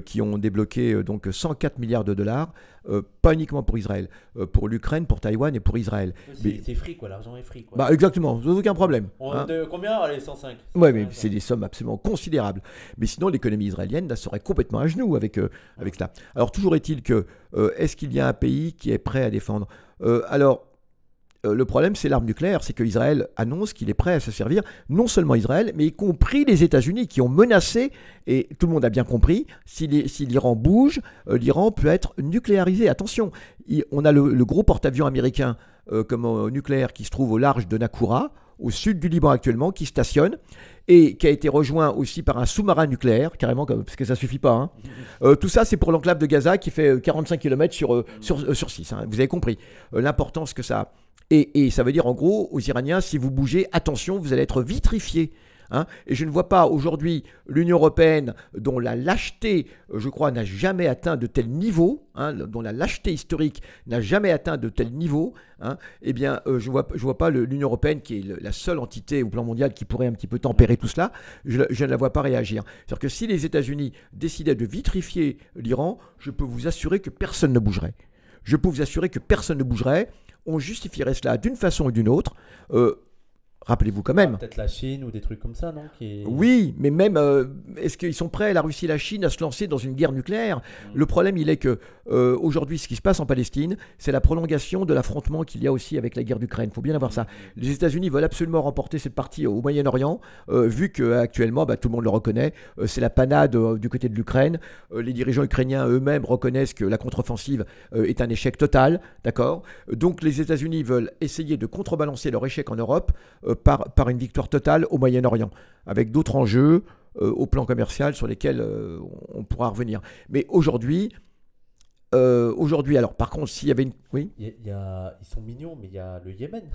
qui ont débloqué donc 104 milliards de dollars, pas uniquement pour Israël, pour l'Ukraine, pour Taïwan et pour Israël. C'est free quoi, l'argent est free quoi. Bah exactement, aucun problème. Combien ? Allez, 105. Ouais, mais c'est des sommes absolument considérables. Mais sinon, l'économie israélienne serait complètement à genoux avec cela. Alors toujours est-il que, est-ce qu'il y a un pays qui est prêt à défendre le problème, c'est l'arme nucléaire, c'est qu'Israël annonce qu'il est prêt à se servir, non seulement Israël, mais y compris les États-Unis qui ont menacé, et tout le monde a bien compris, si l'Iran bouge, l'Iran peut être nucléarisé. Attention, on a le gros porte-avions américain nucléaire qui se trouve au large de Nakoura, au sud du Liban actuellement, qui stationne, et qui a été rejoint aussi par un sous-marin nucléaire, carrément, parce que ça ne suffit pas. Tout ça, c'est pour l'enclave de Gaza qui fait 45 km sur 6. Vous avez compris l'importance que ça a. Et ça veut dire en gros aux Iraniens, si vous bougez, attention, vous allez être vitrifiés. Et je ne vois pas aujourd'hui l'Union européenne, dont la lâcheté, je crois, n'a jamais atteint de tel niveau, dont la lâcheté historique n'a jamais atteint de tel niveau, eh bien, je vois pas l'Union européenne, qui est la seule entité au plan mondial qui pourrait un petit peu tempérer tout cela, je ne la vois pas réagir. C'est-à-dire que si les États-Unis décidaient de vitrifier l'Iran, je peux vous assurer que personne ne bougerait. On justifierait cela d'une façon ou d'une autre. Rappelez-vous quand même. Peut-être la Chine ou des trucs comme ça, non ? Oui, mais même, est-ce qu'ils sont prêts, la Russie et la Chine, à se lancer dans une guerre nucléaire ? Le problème, il est que aujourd'hui, ce qui se passe en Palestine, c'est la prolongation de l'affrontement qu'il y a aussi avec la guerre d'Ukraine. Il faut bien avoir ça. Les États-Unis veulent absolument remporter cette partie au Moyen-Orient, vu qu'actuellement, tout le monde le reconnaît, c'est la panade du côté de l'Ukraine. Les dirigeants ukrainiens eux-mêmes reconnaissent que la contre-offensive est un échec total, d'accord ? Donc les États-Unis veulent essayer de contrebalancer leur échec en Europe par une victoire totale au Moyen-Orient, avec d'autres enjeux au plan commercial sur lesquels on pourra revenir. Mais aujourd'hui, alors par contre, s'il y avait une... Oui ? Ils sont mignons, mais il y a le Yémen.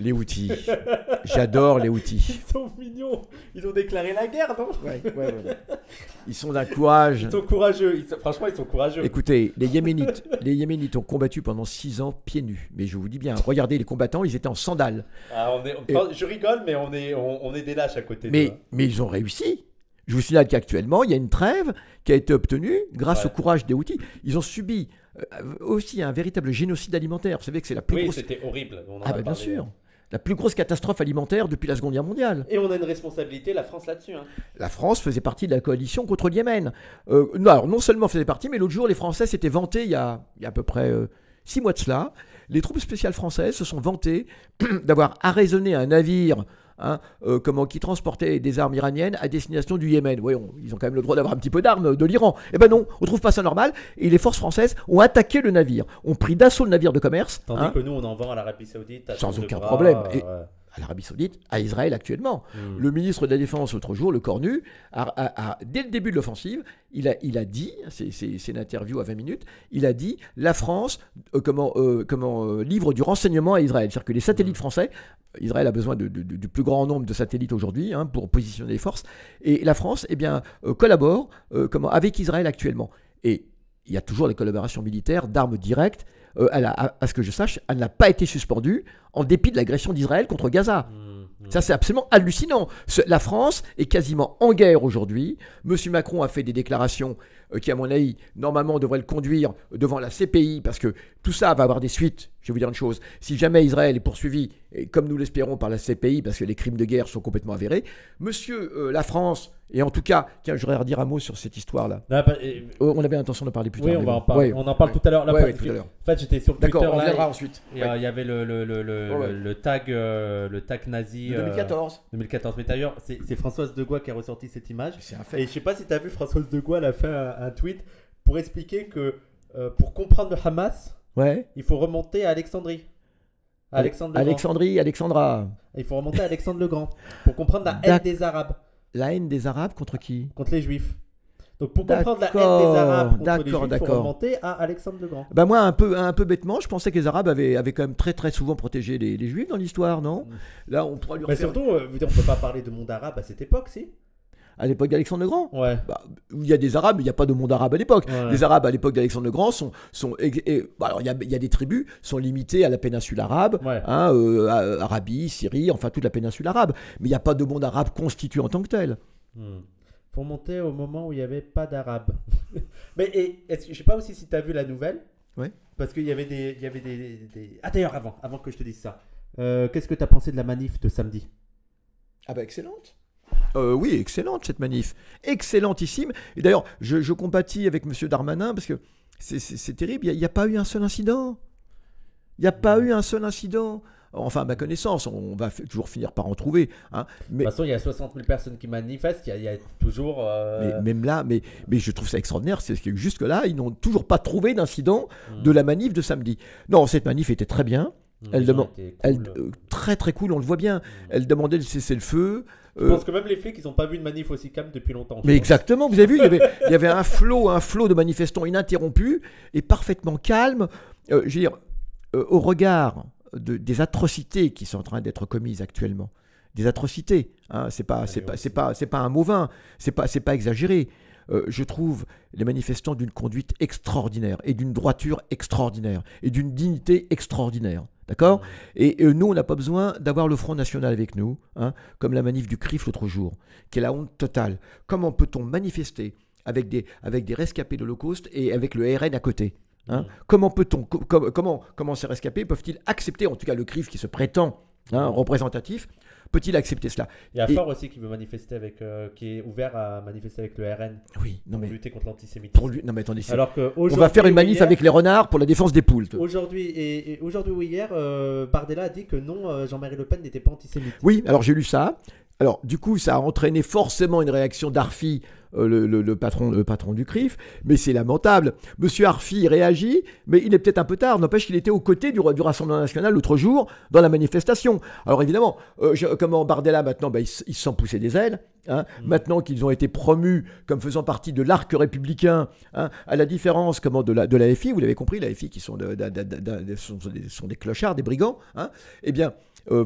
Les Houthis. J'adore les Houthis. Ils sont mignons. Ils ont déclaré la guerre, non? Ouais. Ils sont d'un courage. Ils sont courageux. Franchement, ils sont courageux. Écoutez, les Yéménites ont combattu pendant 6 ans pieds nus. Mais je vous dis bien, regardez les combattants, ils étaient en sandales. Je rigole, mais on est des lâches à côté. Mais ils ont réussi. Je vous signale qu'actuellement, il y a une trêve qui a été obtenue grâce au courage des Houthis. Ils ont subi aussi un véritable génocide alimentaire. Vous savez que c'est la plus grosse... Oui, c'était horrible. Bien sûr. La plus grosse catastrophe alimentaire depuis la Seconde Guerre mondiale. Et on a une responsabilité, la France, là-dessus. Hein. La France faisait partie de la coalition contre le Yémen. Non seulement faisait partie, mais l'autre jour, les Français s'étaient vantés, il y a à peu près 6 mois de cela, les troupes spéciales françaises se sont vantées d'avoir arraisonné un navire qui transportait des armes iraniennes à destination du Yémen. Oui, ils ont quand même le droit d'avoir un petit peu d'armes de l'Iran. Eh ben non, on trouve pas ça normal. Et les forces françaises ont attaqué le navire, ont pris d'assaut le navire de commerce. Tandis que nous, on en vend à l'Arabie Saoudite. Sans aucun problème. Et à l'Arabie Saoudite, à Israël actuellement. Le ministre de la Défense, l'autre jour, le Cornu, dès le début de l'offensive, il a dit, c'est une interview à 20 minutes, il a dit la France livre du renseignement à Israël. C'est-à-dire que les satellites français, Israël a besoin du plus grand nombre de satellites aujourd'hui pour positionner les forces, et la France collabore avec Israël actuellement. Et il y a toujours des collaborations militaires d'armes directes. À ce que je sache, elle n'a pas été suspendue en dépit de l'agression d'Israël contre Gaza. Ça, c'est absolument hallucinant. La France est quasiment en guerre aujourd'hui. Monsieur Macron a fait des déclarations qui, à mon avis, normalement devraient le conduire devant la CPI, parce que tout ça va avoir des suites. Je vais vous dire une chose. Si jamais Israël est poursuivi, et comme nous l'espérons, par la CPI, parce que les crimes de guerre sont complètement avérés, la France, et en tout cas, tiens, je voudrais redire un mot sur cette histoire-là. On avait l'intention de parler plus tard. Oui, on va en parler. On en parle tout à l'heure. Tout à l'heure. En fait, j'étais sur Twitter. D'accord, on reviendra ensuite. Il y avait le tag nazi. 2014. 2014. Mais d'ailleurs, c'est Françoise Degois qui a ressorti cette image. C'est un fait. Et je sais pas si tu as vu, Françoise Degois, elle a fait un tweet pour expliquer que pour comprendre le Hamas, il faut remonter à Alexandrie. Alexandra. Il faut remonter à Alexandre le Grand pour comprendre la haine des Arabes. La haine des Arabes contre qui? Contre les Juifs. Donc pour comprendre la haine des Arabes contre les Juifs, il faut remonter à Alexandre le Grand. Moi, un peu bêtement, je pensais que les Arabes avaient quand même très très souvent protégé les Juifs dans l'histoire, non? Là, on pourra lui refaire... Mais surtout, on ne peut pas parler de monde arabe à cette époque, si? À l'époque d'Alexandre le Grand. Ouais. Il y a des Arabes, mais il n'y a pas de monde arabe à l'époque. Ouais. Les Arabes à l'époque d'Alexandre le Grand alors il y a des tribus sont limitées à la péninsule arabe, Arabie, Syrie, enfin toute la péninsule arabe. Mais il n'y a pas de monde arabe constitué en tant que tel. Faut monter au moment où il n'y avait pas d'Arabes. Mais je ne sais pas aussi si tu as vu la nouvelle. Ouais. Parce qu'il y avait des... Ah d'ailleurs, avant que je te dise ça, qu'est-ce que tu as pensé de la manif de samedi? Excellente. Oui, excellente cette manif. Excellentissime. Et d'ailleurs, je compatis avec M. Darmanin parce que c'est terrible. Il n'y a pas eu un seul incident. Il n'y a pas eu un seul incident. Enfin, à ma connaissance, on va toujours finir par en trouver. Mais... De toute façon, il y a 60 000 personnes qui manifestent. Il y a toujours... Mais même là, mais je trouve ça extraordinaire. C'est que jusque-là, ils n'ont toujours pas trouvé d'incident de la manif de samedi. Non, cette manif était très bien. Très très cool, on le voit bien. Elle demandait de cesser le feu. Je pense que même les flics, ils n'ont pas vu une manif aussi calme depuis longtemps. Mais exactement, vous avez vu, il y avait un flot de manifestants ininterrompu et parfaitement calme. Je veux dire, au regard des atrocités qui sont en train d'être commises actuellement, des atrocités, c'est pas un mot vain, c'est pas exagéré. Je trouve les manifestants d'une conduite extraordinaire et d'une droiture extraordinaire et d'une dignité extraordinaire. D'accord ? Et nous, on n'a pas besoin d'avoir le Front National avec nous, comme la manif du CRIF l'autre jour, qui est la honte totale. Comment peut-on manifester avec des rescapés de l'Holocauste et avec le RN à côté ? Comment peut-on, comment ces rescapés peuvent-ils accepter, en tout cas le CRIF qui se prétend représentatif, peut-il accepter cela? Il y a Faure aussi qui veut manifester qui est ouvert à manifester avec le RN. Oui, pour lutter contre l'antisémitisme. Non mais attendez, alors que on va faire une manif avec les renards pour la défense des poules. Aujourd'hui ou hier, Bardella a dit que non, Jean-Marie Le Pen n'était pas antisémite. Oui, alors j'ai lu ça. Alors du coup, ça a entraîné forcément une réaction d'Arfi, le patron du CRIF, mais c'est lamentable. Monsieur Arfi réagit, mais il est peut-être un peu tard. N'empêche qu'il était aux côtés du Rassemblement National l'autre jour dans la manifestation. Alors évidemment, comment Bardella maintenant, il se sent pousser des ailes. Maintenant qu'ils ont été promus comme faisant partie de l'arc républicain, à la différence de la FI, vous l'avez compris, la FI qui sont des clochards, des brigands, eh bien,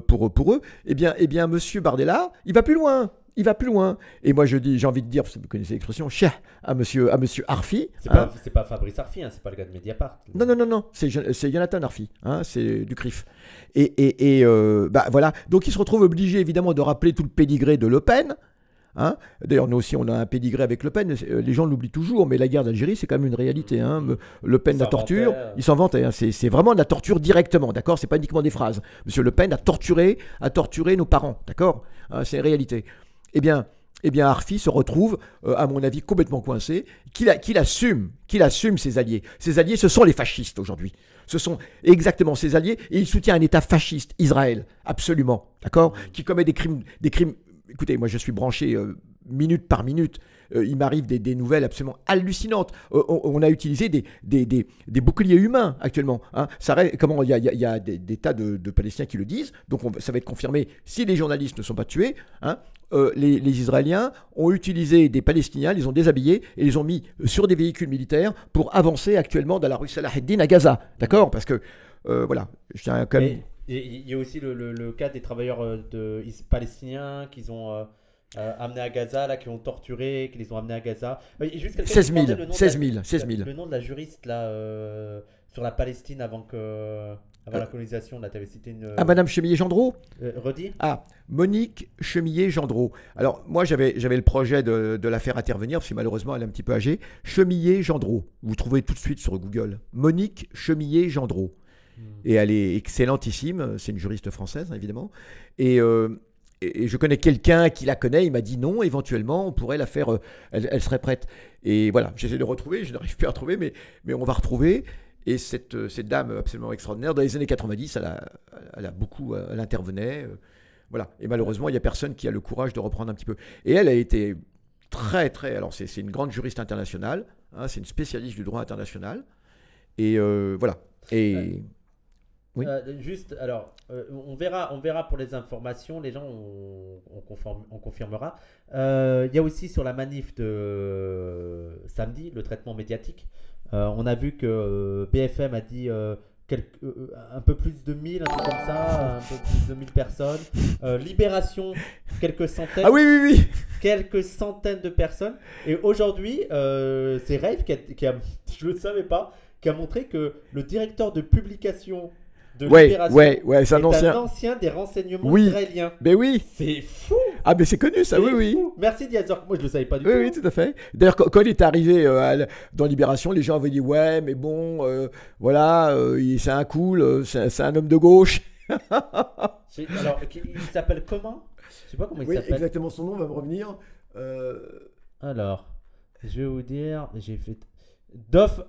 pour eux, eh bien, Monsieur Bardella, il va plus loin. Il va plus loin. Et moi, j'ai envie de dire, parce que vous connaissez l'expression, chah à monsieur Arfi. C'est pas Fabrice Arfi, hein, c'est pas le gars de Mediapart. Non, c'est Jonathan Arfi, hein, c'est du CRIF. Voilà. Donc, il se retrouve obligé, évidemment, de rappeler tout le pédigré de Le Pen. Hein. D'ailleurs, nous aussi, on a un pédigré avec Le Pen. Les gens l'oublient toujours, mais la guerre d'Algérie, c'est quand même une réalité. Hein. Le Pen, la torture, il s'en vantait. Hein. C'est vraiment de la torture directement, d'accord. C'est pas uniquement des phrases. Monsieur Le Pen a torturé nos parents, d'accord. Hein, c'est une réalité. Eh bien, Arfi se retrouve, à mon avis, complètement coincé, qu'il assume ses alliés. Ses alliés, ce sont les fascistes aujourd'hui. Ce sont exactement ses alliés, et il soutient un État fasciste, Israël, absolument, d'accord, qui commet des crimes. Écoutez, moi je suis branché minute par minute. Il m'arrive des nouvelles absolument hallucinantes. On a utilisé des boucliers humains actuellement. Hein. Il y a des tas de Palestiniens qui le disent. Donc ça va être confirmé si les journalistes ne sont pas tués. Hein. Les Israéliens ont utilisé des Palestiniens, les ont déshabillés et les ont mis sur des véhicules militaires pour avancer actuellement dans la rue Salah ad-Din à Gaza. D'accord ? Parce que, voilà, je tiens quand même... Il y a aussi le cas des travailleurs palestiniens qu'ils ont amenés à Gaza, là, qui ont torturé, qui les ont amenés à Gaza. 16 000. Le nom de la juriste là, sur la Palestine avant la colonisation, là, tu avais cité une... Madame Chemillé-Gendreau redis. Monique Chemillé-Gendreau. Alors, moi, j'avais le projet de la faire intervenir, parce que malheureusement, elle est un petit peu âgée. Chemillé-Gendreau. Vous trouvez tout de suite sur Google. Monique Chemillé-Gendreau. Et elle est excellentissime. C'est une juriste française, hein, évidemment. Et je connais quelqu'un qui la connaît. Il m'a dit non, éventuellement, on pourrait la faire. Elle serait prête. Et voilà, j'essaie de retrouver. Je n'arrive plus à retrouver, mais on va retrouver. Et cette dame absolument extraordinaire, dans les années 90, elle intervenait. Voilà. Et malheureusement, il n'y a personne qui a le courage de reprendre un petit peu. Et elle a été très, très... Alors, c'est une grande juriste internationale. Hein, c'est une spécialiste du droit international. Et voilà. Et... Oui. Juste, alors, on verra pour les informations. Les gens, on confirmera. Il y a aussi sur la manif de samedi, le traitement médiatique. On a vu que BFM a dit un peu plus de 1000, un truc comme ça, un peu plus de 1000 personnes. Libération, quelques centaines. Ah oui. Quelques centaines de personnes. Et aujourd'hui, c'est Rave qui a, je ne le savais pas, qui a montré que le directeur de publication de Libération c'est un ancien des renseignements israéliens. Mais oui. C'est fou. Ah, mais c'est connu ça, oui. Fou. Merci Diazor, moi je le savais pas du tout. Oui, tout à fait. D'ailleurs, quand il est arrivé dans Libération, les gens avaient dit ouais, mais bon, voilà, c'est un cool, c'est un homme de gauche. Alors, il s'appelle comment? Je sais pas comment il s'appelle. Oui, exactement, son nom va me revenir. Alors, je vais vous dire, j'ai fait Dov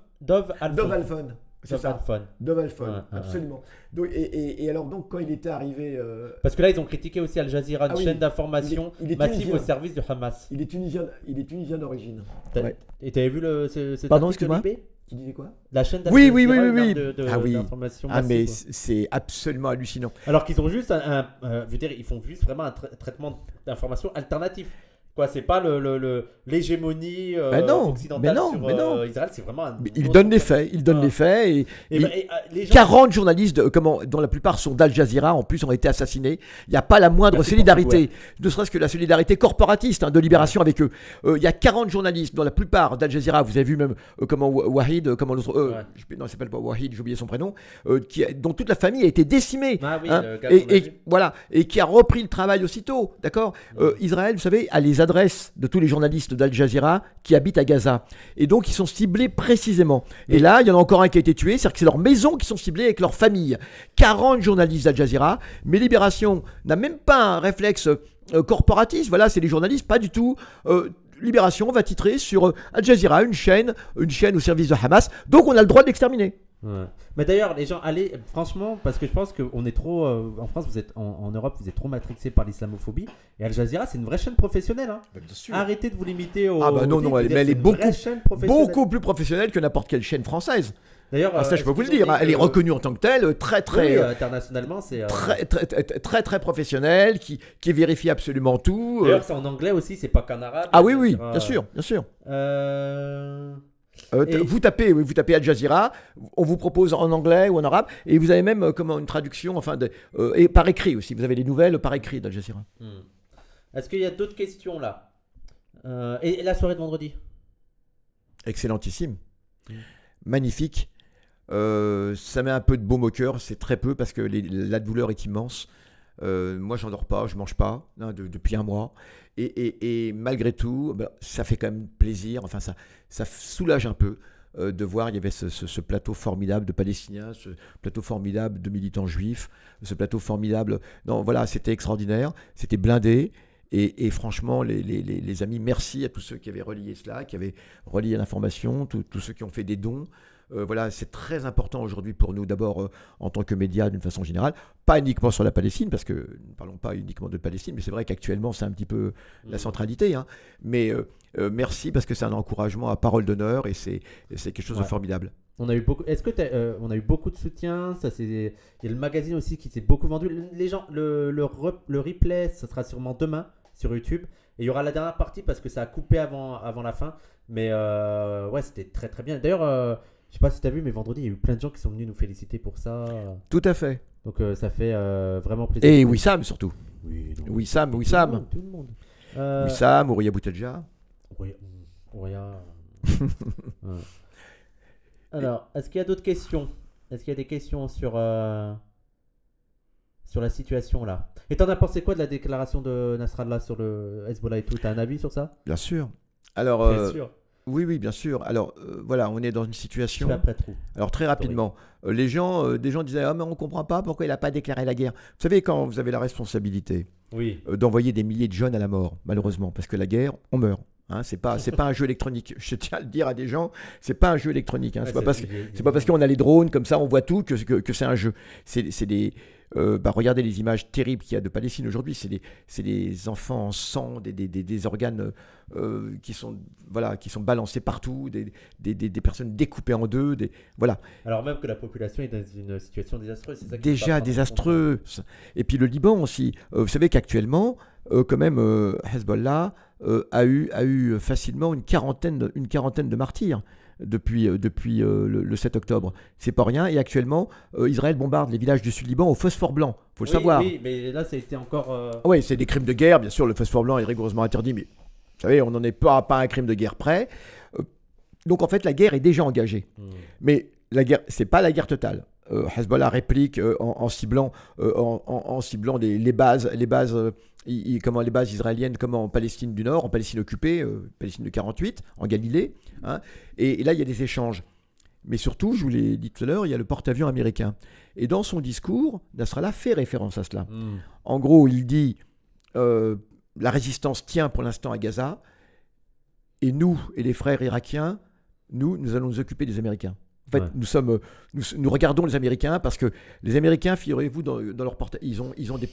Alphon. C'est ça. Dov Alphon, absolument. Donc, et alors, donc, quand il était arrivé. Parce que là, ils ont critiqué aussi Al Jazeera, une chaîne d'information massive au service de Hamas. Il est tunisien d'origine. Et tu avais vu cet Pardon, article excuse-moi. de l'IB? Qui disait quoi? La chaîne d'information oui. d'information massive. Mais c'est absolument hallucinant. Alors qu'ils ont juste je veux dire, ils font juste vraiment un traitement d'information alternatif. Quoi, c'est pas l'hégémonie occidentale sur Israël, c'est vraiment un... Il donne les faits, et les gens... 40 journalistes, dont la plupart sont d'Al Jazeera, en plus ont été assassinés. Il n'y a pas la moindre solidarité, ne serait-ce que la solidarité corporatiste de Libération avec eux. Il y a 40 journalistes, dont la plupart d'Al Jazeera, vous avez vu même Wahid, non, il s'appelle pas Wahid, j'ai oublié son prénom, dont toute la famille a été décimée. Et qui a repris le travail aussitôt, d'accord. Israël, vous savez, a les adresses de tous les journalistes d'Al Jazeera qui habitent à Gaza. Et donc, ils sont ciblés précisément. Et là, il y en a encore un qui a été tué, c'est-à-dire que c'est leurs maisons qui sont ciblées avec leur famille. 40 journalistes d'Al Jazeera, mais Libération n'a même pas un réflexe corporatiste. Voilà, c'est les journalistes, pas du tout. Libération va titrer sur Al Jazeera, une chaîne au service de Hamas. Donc, on a le droit de l'exterminer. Ouais. Mais d'ailleurs, les gens, allez, franchement, parce que je pense qu'on est trop. En France, vous êtes en Europe, vous êtes trop matrixés par l'islamophobie. Et Al Jazeera, c'est une vraie chaîne professionnelle. Hein. Arrêtez de vous limiter au. Non, mais elle est beaucoup plus professionnelle que n'importe quelle chaîne française. D'ailleurs, ça, je peux vous le dire. Elle est reconnue en tant que telle, très. Oui, internationalement, c'est. Très professionnelle, qui vérifie absolument tout. D'ailleurs, c'est en anglais aussi, c'est pas qu'en arabe. Ah oui, bien sûr. Vous tapez Al Jazeera, on vous propose en anglais ou en arabe, et vous avez même comment, une traduction, et par écrit aussi. Vous avez les nouvelles par écrit d'Al Jazeera. Est-ce qu'il y a d'autres questions là et la soirée de vendredi? Excellentissime. Magnifique. Ça met un peu de baume au cœur, c'est très peu parce que la douleur est immense. Moi, j'en dors pas, je mange pas depuis un mois. Et malgré tout, ça fait quand même plaisir. Enfin, ça soulage un peu de voir. Il y avait ce plateau formidable de Palestiniens, ce plateau formidable de militants juifs, ce plateau formidable. Non, voilà, c'était extraordinaire. C'était blindé. Et franchement, les amis, merci à tous ceux qui avaient relayé cela, qui avaient relayé l'information, tous ceux qui ont fait des dons. Voilà, c'est très important aujourd'hui pour nous, d'abord en tant que médias d'une façon générale, pas uniquement sur la Palestine, parce que nous ne parlons pas uniquement de Palestine, mais c'est vrai qu'actuellement c'est un petit peu la centralité, hein. Mais merci parce que c'est un encouragement à parole d'honneur et c'est quelque chose de formidable. On a eu beaucoup. Est-ce que on a eu beaucoup de soutien? Il y a le magazine aussi qui s'est beaucoup vendu. Les gens, le replay, ça sera sûrement demain sur YouTube. Et il y aura la dernière partie parce que ça a coupé avant la fin. Mais ouais, c'était très très bien. D'ailleurs, je sais pas si tu as vu, mais vendredi, il y a eu plein de gens qui sont venus nous féliciter pour ça. Tout à fait. Donc ça fait vraiment plaisir. Et Wissam surtout. Oui, Wissam. Tout le monde. Wissam, Ouria Boutelja. Ouria. Alors, est-ce qu'il y a d'autres questions? Est-ce qu'il y a des questions sur la situation là? Et t'en as pensé quoi de la déclaration de Nasrallah sur le Hezbollah et tout? T'as un avis sur ça? Bien sûr. Alors, bien sûr. Oui, bien sûr. Alors, voilà, on est dans une situation. Après trou. Alors, très rapidement, des gens disaient ah, mais on ne comprend pas pourquoi il n'a pas déclaré la guerre. Vous savez, quand vous avez la responsabilité d'envoyer des milliers de jeunes à la mort, malheureusement, parce que la guerre, on meurt. Hein, c'est pas un jeu électronique. Je tiens à le dire à des gens, c'est pas un jeu électronique. Hein. C'est pas parce qu'on a les drones comme ça, on voit tout que c'est un jeu. C'est des regardez les images terribles qu'il y a de Palestine aujourd'hui. C'est des enfants en sang, des organes qui sont balancés partout, des personnes découpées en deux. Voilà. Alors même que la population est dans une situation désastreuse. C'est ça déjà désastreuse. Et puis le Liban aussi. Vous savez qu'actuellement, quand même, Hezbollah a eu facilement une quarantaine de martyrs depuis le 7 octobre. C'est pas rien. Et actuellement, Israël bombarde les villages du Sud-Liban au phosphore blanc. Il faut le savoir. Oui, mais là, ça a été encore... Oui, c'est des crimes de guerre. Bien sûr, le phosphore blanc est rigoureusement interdit, mais vous savez, on n'en est pas un crime de guerre près. Donc, en fait, la guerre est déjà engagée. Mais la guerre, c'est pas la guerre totale. Hezbollah réplique en ciblant les bases israéliennes comme en Palestine du Nord, en Palestine occupée, Palestine de 48, en Galilée. Hein, et là, il y a des échanges. Mais surtout, je vous l'ai dit tout à l'heure, il y a le porte-avions américain. Et dans son discours, Nasrallah fait référence à cela. En gros, il dit la résistance tient pour l'instant à Gaza, et nous et les frères irakiens, nous allons nous occuper des Américains. En fait, nous regardons les Américains parce que les Américains, figurez-vous, dans leur porte, ils ont des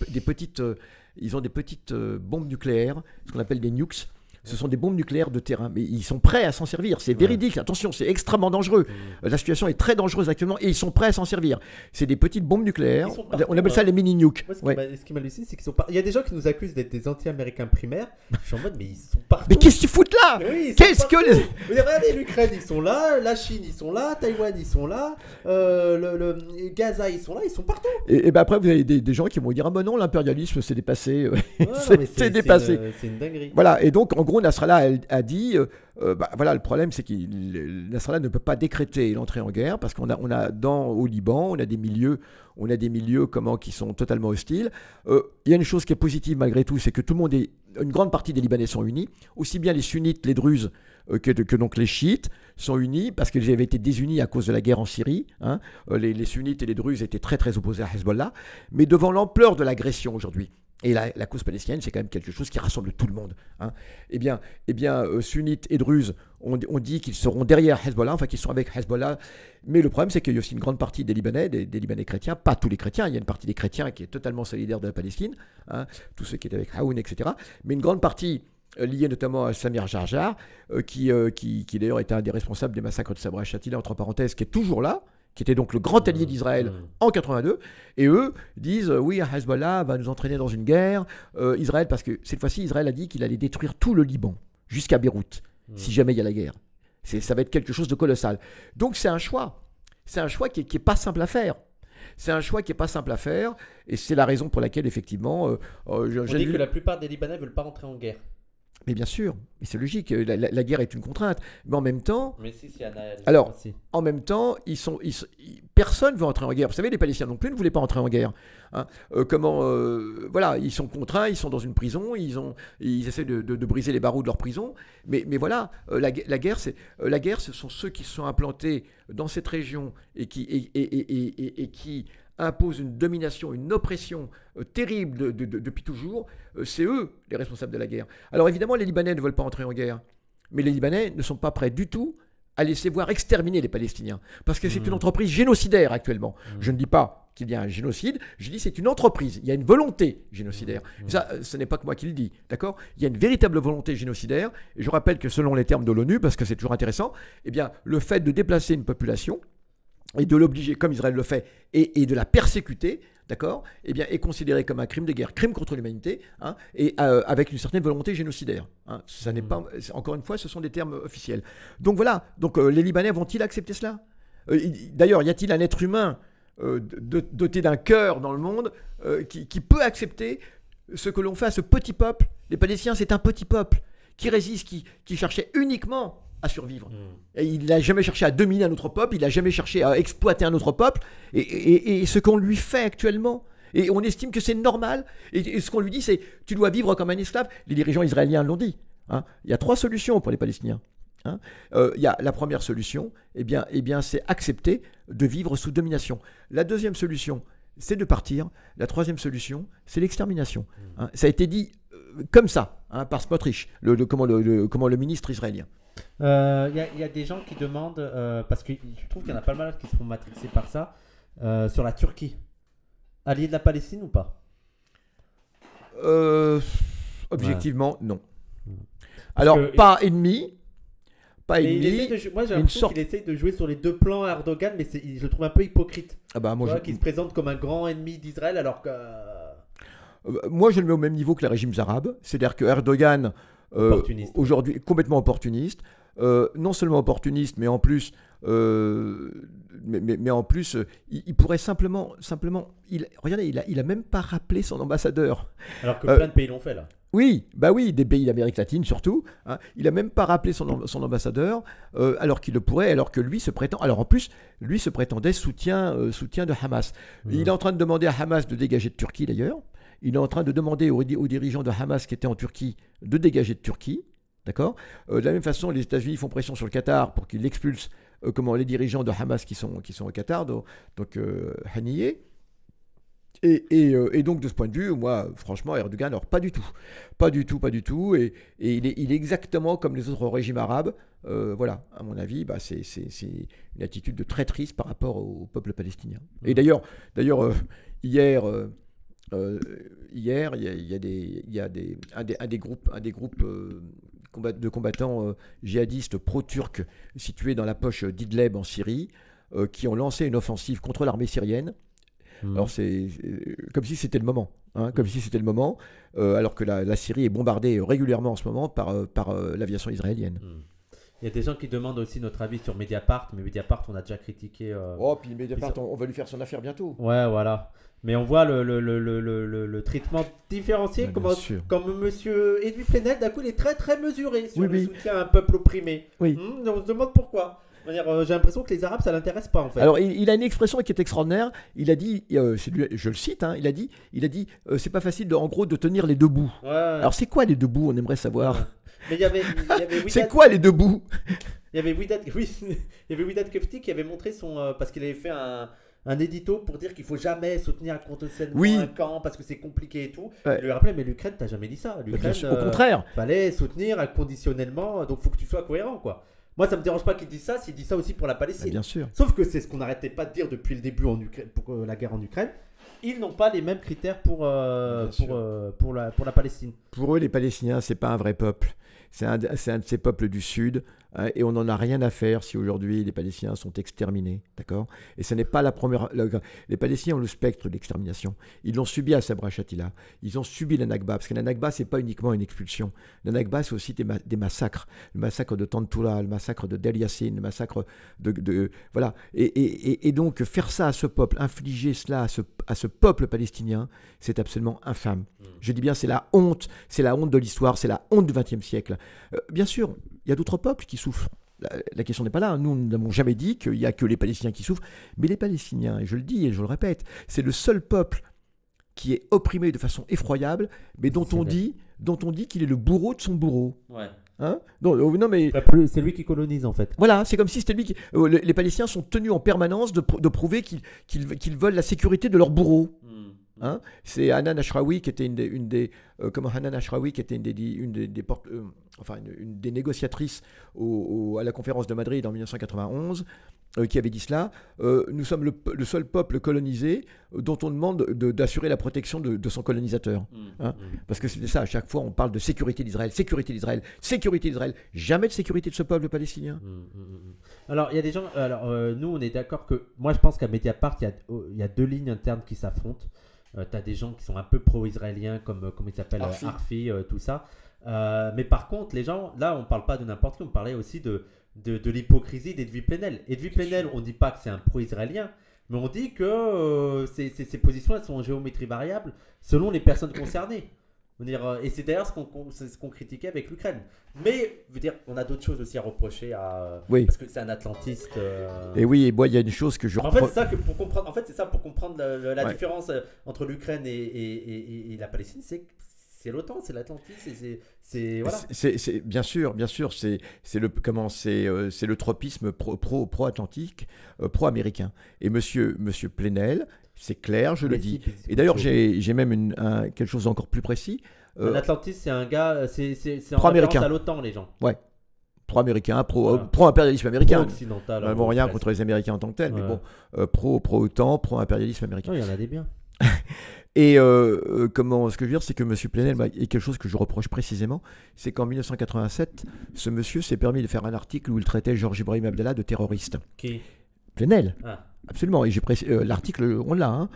petites bombes nucléaires, ce qu'on appelle des nukes. Ce sont des bombes nucléaires de terrain, mais ils sont prêts à s'en servir. C'est véridique, attention, c'est extrêmement dangereux. La situation est très dangereuse actuellement et ils sont prêts à s'en servir. C'est des petites bombes nucléaires, on appelle ça les mini-nukes. Ce qui m'a halluciné, c'est qu'ils sont il y a des gens qui nous accusent d'être des anti-américains primaires. Je suis en mode, mais ils sont partout. Mais qu'est-ce qu'ils foutent là? Qu'est-ce que les... Regardez, l'Ukraine, ils sont là, la Chine, ils sont là, Taïwan, ils sont là, le Gaza, ils sont là, ils sont partout. Et ben après, vous avez des gens qui vont dire ah ben non, l'impérialisme c'est dépassé. C'est dépassé. C'est une dinguerie. Voilà, et donc en gros, Nasrallah a dit voilà, le problème c'est que Nasrallah ne peut pas décréter l'entrée en guerre parce qu'on a au Liban, on a des milieux qui sont totalement hostiles. Il y a une chose qui est positive malgré tout, c'est que une grande partie des Libanais sont unis, aussi bien les sunnites, les druzes que donc les chiites sont unis parce qu'ils avaient été désunis à cause de la guerre en Syrie. Hein. Les sunnites et les druzes étaient très très opposés à Hezbollah, mais devant l'ampleur de l'agression aujourd'hui. Et la cause palestinienne, c'est quand même quelque chose qui rassemble tout le monde. Hein. Eh bien, sunnites et druzes, on dit qu'ils seront derrière Hezbollah, enfin qu'ils sont avec Hezbollah. Mais le problème, c'est qu'il y a aussi une grande partie des Libanais, des Libanais chrétiens, pas tous les chrétiens, il y a une partie des chrétiens qui est totalement solidaire de la Palestine, hein, tous ceux qui étaient avec Haoun, etc. Mais une grande partie liée notamment à Samir Jarjar, qui d'ailleurs était un des responsables des massacres de Sabra et Shatila, entre parenthèses, qui est toujours là, qui était donc le grand allié d'Israël en 82, et eux disent oui, Hezbollah va nous entraîner dans une guerre, Israël, parce que cette fois-ci, Israël a dit qu'il allait détruire tout le Liban, jusqu'à Beyrouth, si jamais il y a la guerre. Ça va être quelque chose de colossal. Donc c'est un choix. C'est un choix qui est pas simple à faire. C'est un choix qui n'est pas simple à faire, et c'est la raison pour laquelle, effectivement... On dit que la plupart des Libanais ne veulent pas rentrer en guerre. Mais bien sûr, et c'est logique, la guerre est une contrainte. Mais en même temps... Mais si, alors, en même temps, personne ne veut entrer en guerre. Vous savez, les Palestiniens non plus ne voulaient pas entrer en guerre. Hein. Voilà, ils sont contraints, ils sont dans une prison, ils essaient de briser les barreaux de leur prison. Mais voilà, la guerre, ce sont ceux qui se sont implantés dans cette région et qui imposent une domination, une oppression terrible depuis toujours. C'est eux les responsables de la guerre. Alors évidemment, les Libanais ne veulent pas entrer en guerre. Mais les Libanais ne sont pas prêts du tout à laisser voir exterminer les Palestiniens. Parce que c'est une entreprise génocidaire actuellement. Je ne dis pas qu'il y a un génocide, je dis c'est une entreprise. Il y a une volonté génocidaire. Ça, ce n'est pas que moi qui le dis, d'accord ? Il y a une véritable volonté génocidaire. Et je rappelle que selon les termes de l'ONU, parce que c'est toujours intéressant, eh bien, le fait de déplacer une population et de l'obliger, comme Israël le fait, et de la persécuter, d'accord, eh bien, est considéré comme un crime de guerre, crime contre l'humanité, hein, et avec une certaine volonté génocidaire. Hein. Ça n'est pas, encore une fois, ce sont des termes officiels. Donc voilà, les Libanais vont-ils accepter cela ? D'ailleurs, y a-t-il un être humain doté d'un cœur dans le monde qui peut accepter ce que l'on fait à ce petit peuple ? Les Palestiniens, c'est un petit peuple qui résiste, qui cherchait uniquement à survivre. Et il n'a jamais cherché à dominer un autre peuple, il n'a jamais cherché à exploiter un autre peuple, et ce qu'on lui fait actuellement, et on estime que c'est normal, et ce qu'on lui dit c'est « tu dois vivre comme un esclave », les dirigeants israéliens l'ont dit. Hein. Il y a 3 solutions pour les Palestiniens. Hein. Il y a la première solution, eh bien, c'est accepter de vivre sous domination. La deuxième solution, c'est de partir. La troisième solution, c'est l'extermination. Hein. Ça a été dit comme ça, hein, par Smotrich, comment le ministre israélien. Il y a des gens qui demandent, parce que je trouve qu'il y en a pas mal qui se font matrixer par ça, sur la Turquie. Allié de la Palestine ou pas ? Objectivement, non. Alors, pas ennemi. Moi, j'ai l'impression qu'il essaye de jouer sur les deux plans à Erdogan, mais je le trouve un peu hypocrite. Qui se présente comme un grand ennemi d'Israël alors que... Moi, je le mets au même niveau que les régimes arabes. C'est-à-dire que Erdogan... aujourd'hui complètement opportuniste, non seulement opportuniste, mais en plus, il pourrait simplement, regardez, il a même pas rappelé son ambassadeur. Alors que plein de pays l'ont fait là. Oui, des pays d'Amérique latine surtout. Hein, il a même pas rappelé son ambassadeur, alors qu'il le pourrait, alors que lui se prétend. Alors en plus, lui se prétendait soutien de Hamas. Il est en train de demander à Hamas de dégager de Turquie d'ailleurs. Il est en train de demander aux dirigeants de Hamas qui étaient en Turquie de dégager de Turquie. D'accord ? De la même façon, les États-Unis font pression sur le Qatar pour qu'il expulse les dirigeants de Hamas qui sont au Qatar, donc Haniyeh. Et donc, de ce point de vue, moi, franchement, Erdogan, alors pas du tout. Et il est exactement comme les autres régimes arabes. Voilà, à mon avis, c'est une attitude de traîtrise par rapport au peuple palestinien. Et d'ailleurs, hier, il y a un des groupes de combattants djihadistes pro-turcs situés dans la poche d'Idleb en Syrie, qui ont lancé une offensive contre l'armée syrienne. Alors c'est comme si c'était le moment, hein, alors que la Syrie est bombardée régulièrement en ce moment par l'aviation israélienne. Il y a des gens qui demandent aussi notre avis sur Mediapart, mais Mediapart, on a déjà critiqué. Puis Mediapart, on va lui faire son affaire bientôt. Ouais, voilà. Mais on voit le traitement différencié, comme monsieur Edwy Plenel, d'un coup, il est très très mesuré sur le soutien à un peuple opprimé. Oui. On se demande pourquoi. J'ai l'impression que les Arabes, ça l'intéresse pas en fait. Alors il a une expression qui est extraordinaire. Il a dit, je le cite, hein, il a dit, c'est pas facile en gros de tenir les deux bouts. Ouais. Alors c'est quoi les deux bouts ? On aimerait savoir. Ouais. Mais il y avait c'est quoi les deux bouts ? Il y avait Widad Kefti qui avait montré parce qu'il avait fait un édito pour dire qu'il faut jamais soutenir conditionnellement un camp parce que c'est compliqué et tout. Ouais. Il lui rappelait, mais l'Ukraine, t'as jamais dit ça. L'Ukraine, au contraire. Fallait soutenir inconditionnellement, donc faut que tu sois cohérent, quoi. Moi, ça me dérange pas qu'il dise ça s'il dit ça aussi pour la Palestine. Bien sûr. Sauf que c'est ce qu'on n'arrêtait pas de dire depuis le début pour la guerre en Ukraine. Ils n'ont pas les mêmes critères pour la Palestine. Pour eux, les Palestiniens, c'est pas un vrai peuple. c'est un de ces peuples du Sud, hein, et on n'en a rien à faire si aujourd'hui les Palestiniens sont exterminés, d'accord? Et ce n'est pas la première... Les Palestiniens ont le spectre de l'extermination. Ils l'ont subi à Sabra Shatila. Ils ont subi la Nakba, parce que la Nakba, c'est pas uniquement une expulsion. La Nakba, c'est aussi des massacres. Le massacre de Tantoula, le massacre de Del Yassin, le massacre voilà. Et donc, faire ça à ce peuple, infliger cela à ce peuple palestinien, c'est absolument infâme. Je dis bien, c'est la honte de l'histoire, c'est la honte du XXe siècle. Bien sûr, il y a d'autres peuples qui souffrent. La question n'est pas là. Nous n'avons jamais dit qu'il n'y a que les Palestiniens qui souffrent. Mais les Palestiniens, et je le dis et je le répète, c'est le seul peuple qui est opprimé de façon effroyable, mais dont on dit qu'il est le bourreau de son bourreau. Ouais. Hein? Non, mais... C'est lui qui colonise en fait. Voilà, c'est comme si c'était lui qui... les Palestiniens sont tenus en permanence de prouver qu'ils veulent la sécurité de leur bourreau. Hein? C'est Hanan Ashrawi qui était une des négociatrices à la conférence de Madrid en 1991, qui avait dit cela. Nous sommes le seul peuple colonisé dont on demande d'assurer la protection de son colonisateur. Hein? Parce que c'est ça, à chaque fois on parle de sécurité d'Israël, sécurité d'Israël, sécurité d'Israël, jamais de sécurité de ce peuple palestinien. Alors il y a des gens, nous on est d'accord que, moi je pense qu'à Mediapart il y a deux lignes internes qui s'affrontent. Tu as des gens qui sont un peu pro-israéliens, comme il s'appelle, Arfi, tout ça. Mais par contre, les gens, là, on ne parle pas de n'importe qui, on parlait aussi de l'hypocrisie d'Edoui Plenel. Edoui Plenel, on ne dit pas que c'est un pro-israélien, mais on dit que ces positions, elles sont en géométrie variable selon les personnes concernées. Et c'est d'ailleurs ce qu'on critiquait avec l'Ukraine. Mais, je veux dire, on a d'autres choses aussi à reprocher oui. Parce que c'est un atlantiste. Et oui, et moi, il y a une chose que je reproche. En fait, c'est ça pour comprendre la différence entre l'Ukraine et la Palestine, c'est l'OTAN, c'est l'Atlantisme, voilà. C'est bien sûr, c'est le tropisme pro-atlantique, pro-américain. Et monsieur Plenel, c'est clair, je le dis. Et d'ailleurs, j'ai même quelque chose d'encore plus précis. L'Atlantisme, c'est un gars, c'est en pro-américain référence à l'OTAN, les gens. Ouais. Pro-américain, pro-impérialisme américain. Pro-occidental. Bon, rien contre les Américains en tant que tels, mais bon, pro-OTAN, pro-impérialisme américain. Non, il y en a des biens. Et ce que je veux dire, c'est que M. Plenel, et quelque chose que je reproche précisément, c'est qu'en 1987, ce monsieur s'est permis de faire un article où il traitait Georges Ibrahim Abdallah de terroriste. Qui? Plenel. Absolument. Et l'article, on l'a. Hein.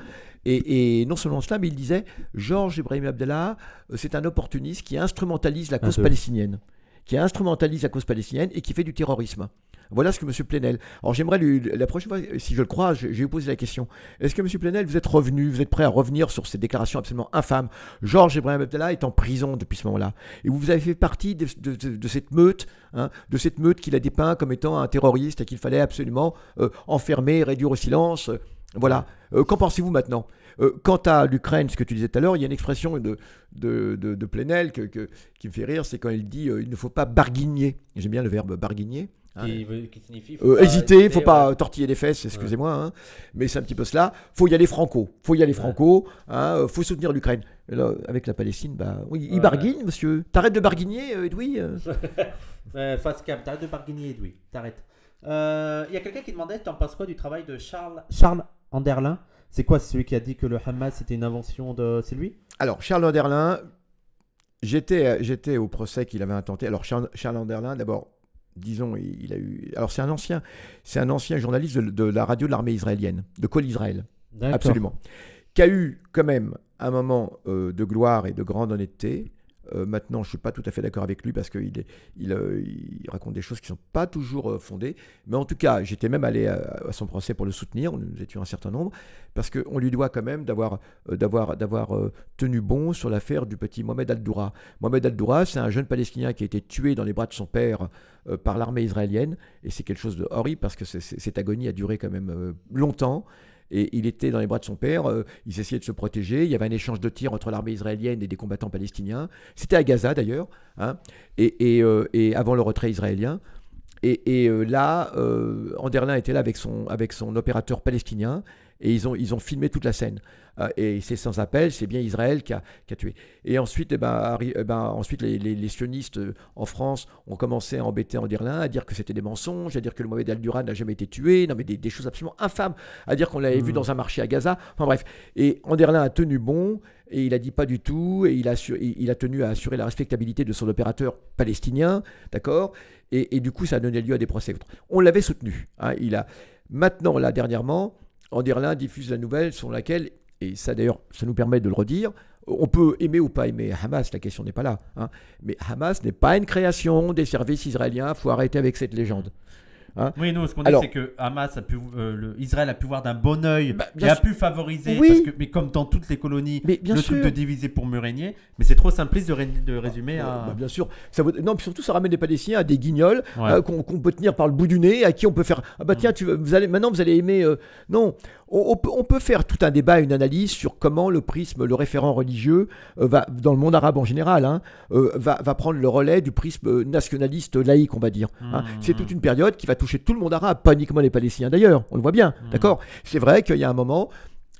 Et non seulement cela, mais il disait Georges Ibrahim Abdallah, c'est un opportuniste qui instrumentalise la cause palestinienne. Et qui fait du terrorisme. Voilà ce que M. Plenel. Alors j'aimerais la prochaine fois, si je le crois, je vais lui poser la question. Est-ce que M. Plenel, vous êtes prêt à revenir sur ces déclarations absolument infâmes? Georges Ibrahim Abdallah est en prison depuis ce moment-là. Et vous avez fait partie de cette meute, hein, qu'il a dépeint comme étant un terroriste et qu'il fallait absolument enfermer, réduire au silence. Voilà. Qu'en pensez-vous maintenant? Quant à l'Ukraine, ce que tu disais tout à l'heure, il y a une expression de Plenel qui me fait rire, c'est quand il dit il ne faut pas barguigner. J'aime bien le verbe barguigner. Qui signifie hésiter, il ne faut pas tortiller les fesses, excusez-moi, hein, mais c'est un petit peu cela. Il faut y aller franco, hein, faut soutenir l'Ukraine. Là, avec la Palestine, oui, il barguigne, monsieur. T'arrêtes de barguigner, Edoui. Face cam, t'arrêtes de barguigner, Edoui. T'arrêtes. Il y a quelqu'un qui demandait, t'en penses quoi du travail de Charles Anderlin? C'est quoi, c'est celui qui a dit que le Hamas c'était une invention de... C'est lui? Alors, Charles Anderlin, j'étais au procès qu'il avait intenté. Alors, Charles Anderlin, d'abord, disons, il a eu... Alors, c'est un ancien journaliste de la radio de l'armée israélienne, de Kol Israël. D'accord. Absolument. Qui a eu quand même un moment de gloire et de grande honnêteté. Maintenant, je ne suis pas tout à fait d'accord avec lui parce qu'il raconte des choses qui ne sont pas toujours fondées. Mais en tout cas, j'étais même allé à son procès pour le soutenir. Nous étions un certain nombre parce qu'on lui doit quand même d'avoir tenu bon sur l'affaire du petit Mohamed Al-Doura. Mohamed Al-Doura, c'est un jeune Palestinien qui a été tué dans les bras de son père par l'armée israélienne. Et c'est quelque chose de horrible parce que cette agonie a duré quand même longtemps. Et il était dans les bras de son père, il essayait de se protéger, il y avait un échange de tirs entre l'armée israélienne et des combattants palestiniens, c'était à Gaza d'ailleurs, hein, et avant le retrait israélien, et là, Anderlin était là avec son opérateur palestinien, Et ils ont filmé toute la scène. Et c'est sans appel, c'est bien Israël qui a tué. Et ensuite, ensuite les sionistes en France ont commencé à embêter Enderlin, à dire que c'était des mensonges, à dire que le Mohamed Al-Duran n'a jamais été tué, non mais des choses absolument infâmes, à dire qu'on l'avait vu dans un marché à Gaza. Enfin bref. Et Enderlin a tenu bon, et il a dit pas du tout, et il a tenu à assurer la respectabilité de son opérateur palestinien, d'accord, et du coup ça a donné lieu à des procès. On l'avait soutenu. Maintenant, là, dernièrement, Enderlin diffuse la nouvelle selon laquelle, et ça d'ailleurs, ça nous permet de le redire, on peut aimer ou pas aimer Hamas, la question n'est pas là. Mais Hamas n'est pas une création des services israéliens, il faut arrêter avec cette légende. Oui, nous, ce qu'on dit, c'est que Hamas Israël a pu voir d'un bon œil et a pu favoriser, mais comme dans toutes les colonies, truc de diviser pour mieux régner. Mais c'est trop simpliste de résumer à. Bien sûr. Non, puis surtout, ça ramène les Palestiniens à des guignols qu'on peut tenir par le bout du nez, à qui on peut faire. Tiens, maintenant vous allez aimer. Non. On peut faire tout un débat, une analyse sur comment le prisme, le référent religieux, dans le monde arabe en général, va prendre le relais du prisme nationaliste laïque, on va dire. C'est toute une période qui va toucher tout le monde arabe, pas uniquement les Palestiniens d'ailleurs, on le voit bien, d'accord. C'est vrai qu'il y a un moment,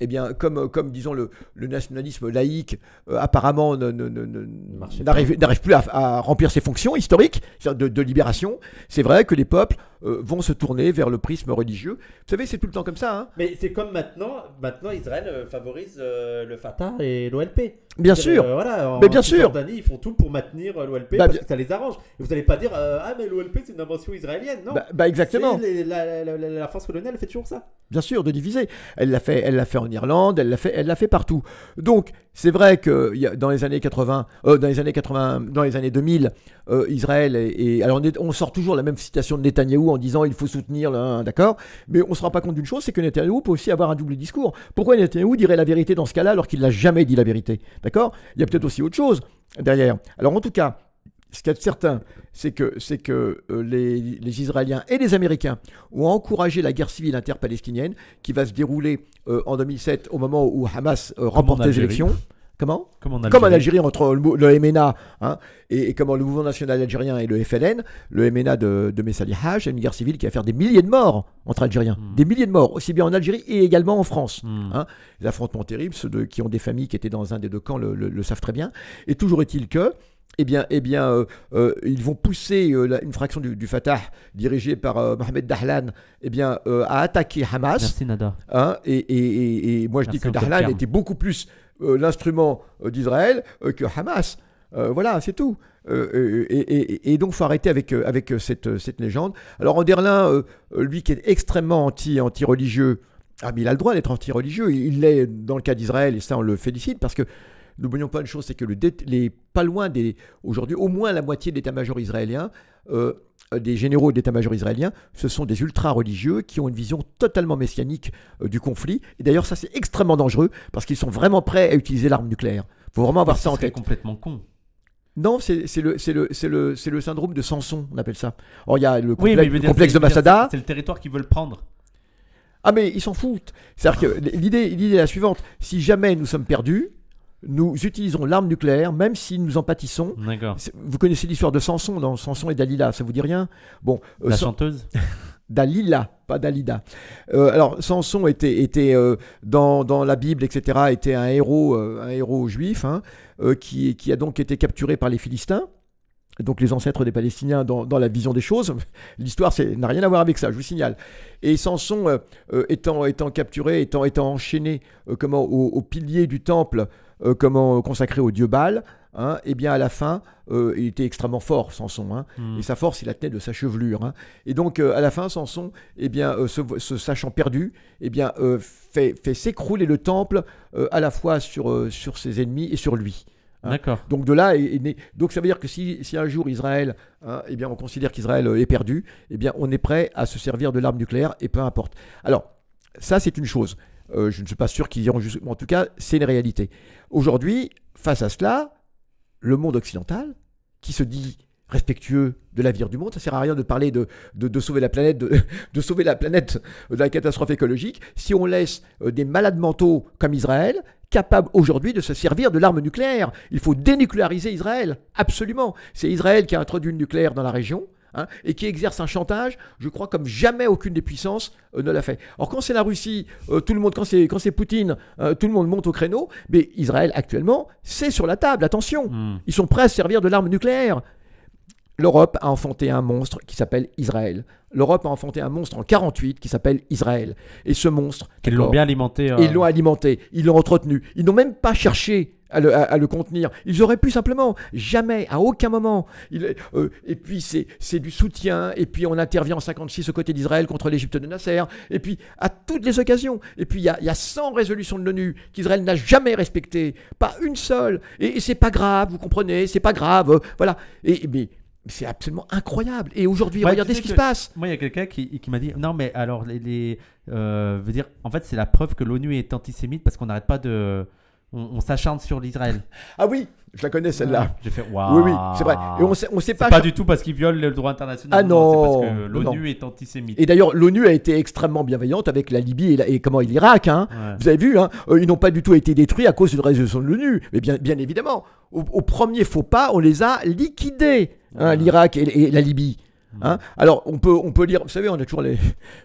eh bien, comme disons le nationalisme laïque apparemment n'arrive plus à remplir ses fonctions historiques de libération, c'est vrai que les peuples vont se tourner vers le prisme religieux. Vous savez, c'est tout le temps comme ça. Mais c'est comme maintenant Israël favorise le Fatah et l'OLP. Bien sûr. Mais bien sûr. Ils font tout pour maintenir l'OLP parce que ça les arrange. Et vous n'allez pas dire mais l'OLP c'est une invention israélienne, non. Exactement. La France coloniale elle fait toujours ça. Bien sûr, de diviser. Elle l'a fait en Irlande, elle l'a fait partout. Donc, c'est vrai que dans les années 2000, Israël alors on sort toujours la même citation de Netanyahou en disant il faut soutenir d'accord, mais on se rend pas compte d'une chose, c'est que Netanyahou peut aussi avoir un double discours. Pourquoi Netanyahou dirait la vérité dans ce cas-là alors qu'il n'a jamais dit la vérité, d'accord? Il y a peut-être aussi autre chose derrière. Alors en tout cas, ce qu'il y a de certain, c'est que les Israéliens et les Américains ont encouragé la guerre civile interpalestinienne qui va se dérouler en 2007 au moment où Hamas remporte les élections. Comment ? Comme en Algérie entre le MNA et comment le mouvement national algérien et le FLN, le MNA de Messali Haj, une guerre civile qui va faire des milliers de morts entre Algériens, des milliers de morts, aussi bien en Algérie et également en France. Les affrontements terribles, ceux qui ont des familles qui étaient dans un des deux camps le savent très bien. Et toujours est-il que ils vont pousser une fraction du Fatah dirigée par Mohamed Dahlan à attaquer Hamas. Merci Nada. Et moi je dis que Dahlan était beaucoup plus l'instrument d'Israël que Hamas. Voilà, c'est tout. Et donc il faut arrêter avec cette légende. Alors Enderlin, lui qui est extrêmement anti-religieux, mais il a le droit d'être anti-religieux. Il l'est dans le cas d'Israël et ça on le félicite parce que n'oublions pas une chose, c'est que pas loin aujourd'hui, au moins la moitié de l'état-major israélien, des généraux d'état-major israélien, ce sont des ultra-religieux qui ont une vision totalement messianique du conflit. Et d'ailleurs, ça c'est extrêmement dangereux parce qu'ils sont vraiment prêts à utiliser l'arme nucléaire. Il faut vraiment avoir ça en tête. C'est complètement con. Non, c'est le syndrome de Samson, on appelle ça. Or, il y a le complexe de Masada. C'est le territoire qu'ils veulent prendre. Ah, mais ils s'en foutent. C'est-à-dire que l'idée est la suivante. Si jamais nous sommes perdus, nous utilisons l'arme nucléaire, même si nous en pâtissons. D'accord. Vous connaissez l'histoire de Samson, dans Samson et Dalila, ça vous dit rien? Bon, la chanteuse Dalila, pas Dalida. Alors, Samson était dans la Bible, etc., était un héros juif qui a donc été capturé par les Philistins, donc les ancêtres des Palestiniens dans la vision des choses. L'histoire n'a rien à voir avec ça, je vous signale. Et Samson, étant capturé, étant enchaîné au pilier du temple, consacré au dieu Baal, et bien à la fin, il était extrêmement fort, Samson, et sa force, il la tenait de sa chevelure. Et donc, à la fin, Samson, se sachant perdu, fait s'écrouler le temple à la fois sur ses ennemis et sur lui. D'accord. Donc de là est né. Donc ça veut dire que si un jour Israël, on considère qu'Israël est perdu, on est prêt à se servir de l'arme nucléaire et peu importe. Alors ça c'est une chose. Je ne suis pas sûr qu'ils iront jusqu'au. En tout cas, c'est une réalité. Aujourd'hui, face à cela, le monde occidental, qui se dit respectueux de l'avenir du monde, ça sert à rien de parler de sauver la planète, de sauver la planète de la catastrophe écologique, si on laisse des malades mentaux comme Israël capable aujourd'hui de se servir de l'arme nucléaire. Il faut dénucléariser Israël, absolument. C'est Israël qui a introduit le nucléaire dans la région, hein, et qui exerce un chantage, je crois, comme jamais aucune des puissances ne l'a fait. Alors quand c'est la Russie, tout le monde, quand c'est Poutine, tout le monde monte au créneau, mais Israël actuellement, c'est sur la table, attention, ils sont prêts à se servir de l'arme nucléaire. L'Europe a enfanté un monstre qui s'appelle Israël. L'Europe a enfanté un monstre en 1948 qui s'appelle Israël. Et ce monstre... Ils l'ont bien alimenté. Ils l'ont alimenté, ils l'ont entretenu. Ils n'ont même pas cherché à le contenir. Ils auraient pu simplement, jamais, à aucun moment. Et puis c'est du soutien, et puis on intervient en 1956 aux côtés d'Israël contre l'Égypte de Nasser, et puis à toutes les occasions. Et puis il y a 100 résolutions de l'ONU qu'Israël n'a jamais respectées, pas une seule. Et c'est pas grave, vous comprenez, c'est pas grave. Voilà. Mais c'est absolument incroyable. Et aujourd'hui, regardez ce qui se passe. Moi, il y a quelqu'un qui m'a dit non, mais alors, veut dire, en fait, c'est la preuve que l'ONU est antisémite parce qu'on n'arrête pas de. On s'acharne sur l'Israël. Ah oui, je la connais celle-là. Ouais, j'ai fait waouh. Oui, c'est vrai. Et on sait pas. C'est pas du tout parce qu'ils violent le droit international. Ah non, c'est parce que l'ONU est antisémite. Et d'ailleurs, l'ONU a été extrêmement bienveillante avec la Libye et l'Irak. Hein. Ouais. Vous avez vu, hein, ils n'ont pas du tout été détruits à cause d'une résolution de l'ONU. Mais bien évidemment, au premier faux pas, on les a liquidés, hein, l'Irak et la Libye. Hein, alors on peut dire, vous savez, on a toujours les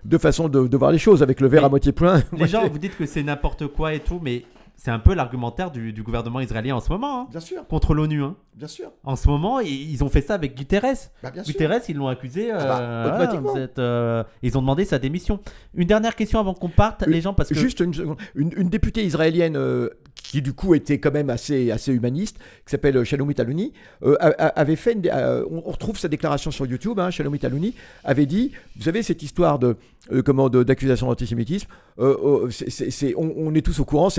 deux façons de voir les choses, avec le verre à moitié plein. Les gens, vous dites que c'est n'importe quoi et tout, mais c'est un peu l'argumentaire du gouvernement israélien en ce moment, hein, bien sûr, contre l'ONU. Hein. Bien sûr. En ce moment, ils ont fait ça avec Guterres. Bien Guterres, ils l'ont accusé. Automatiquement. Ils ont demandé sa démission. Une dernière question avant qu'on parte, les gens, parce que... Juste une seconde. Une députée israélienne qui du coup était quand même assez humaniste, qui s'appelle Shalomit Alouni, avait fait on retrouve sa déclaration sur YouTube. Hein, Shalomit Alouni avait dit, vous savez, cette histoire d'accusation d'antisémitisme, on est tous au courant,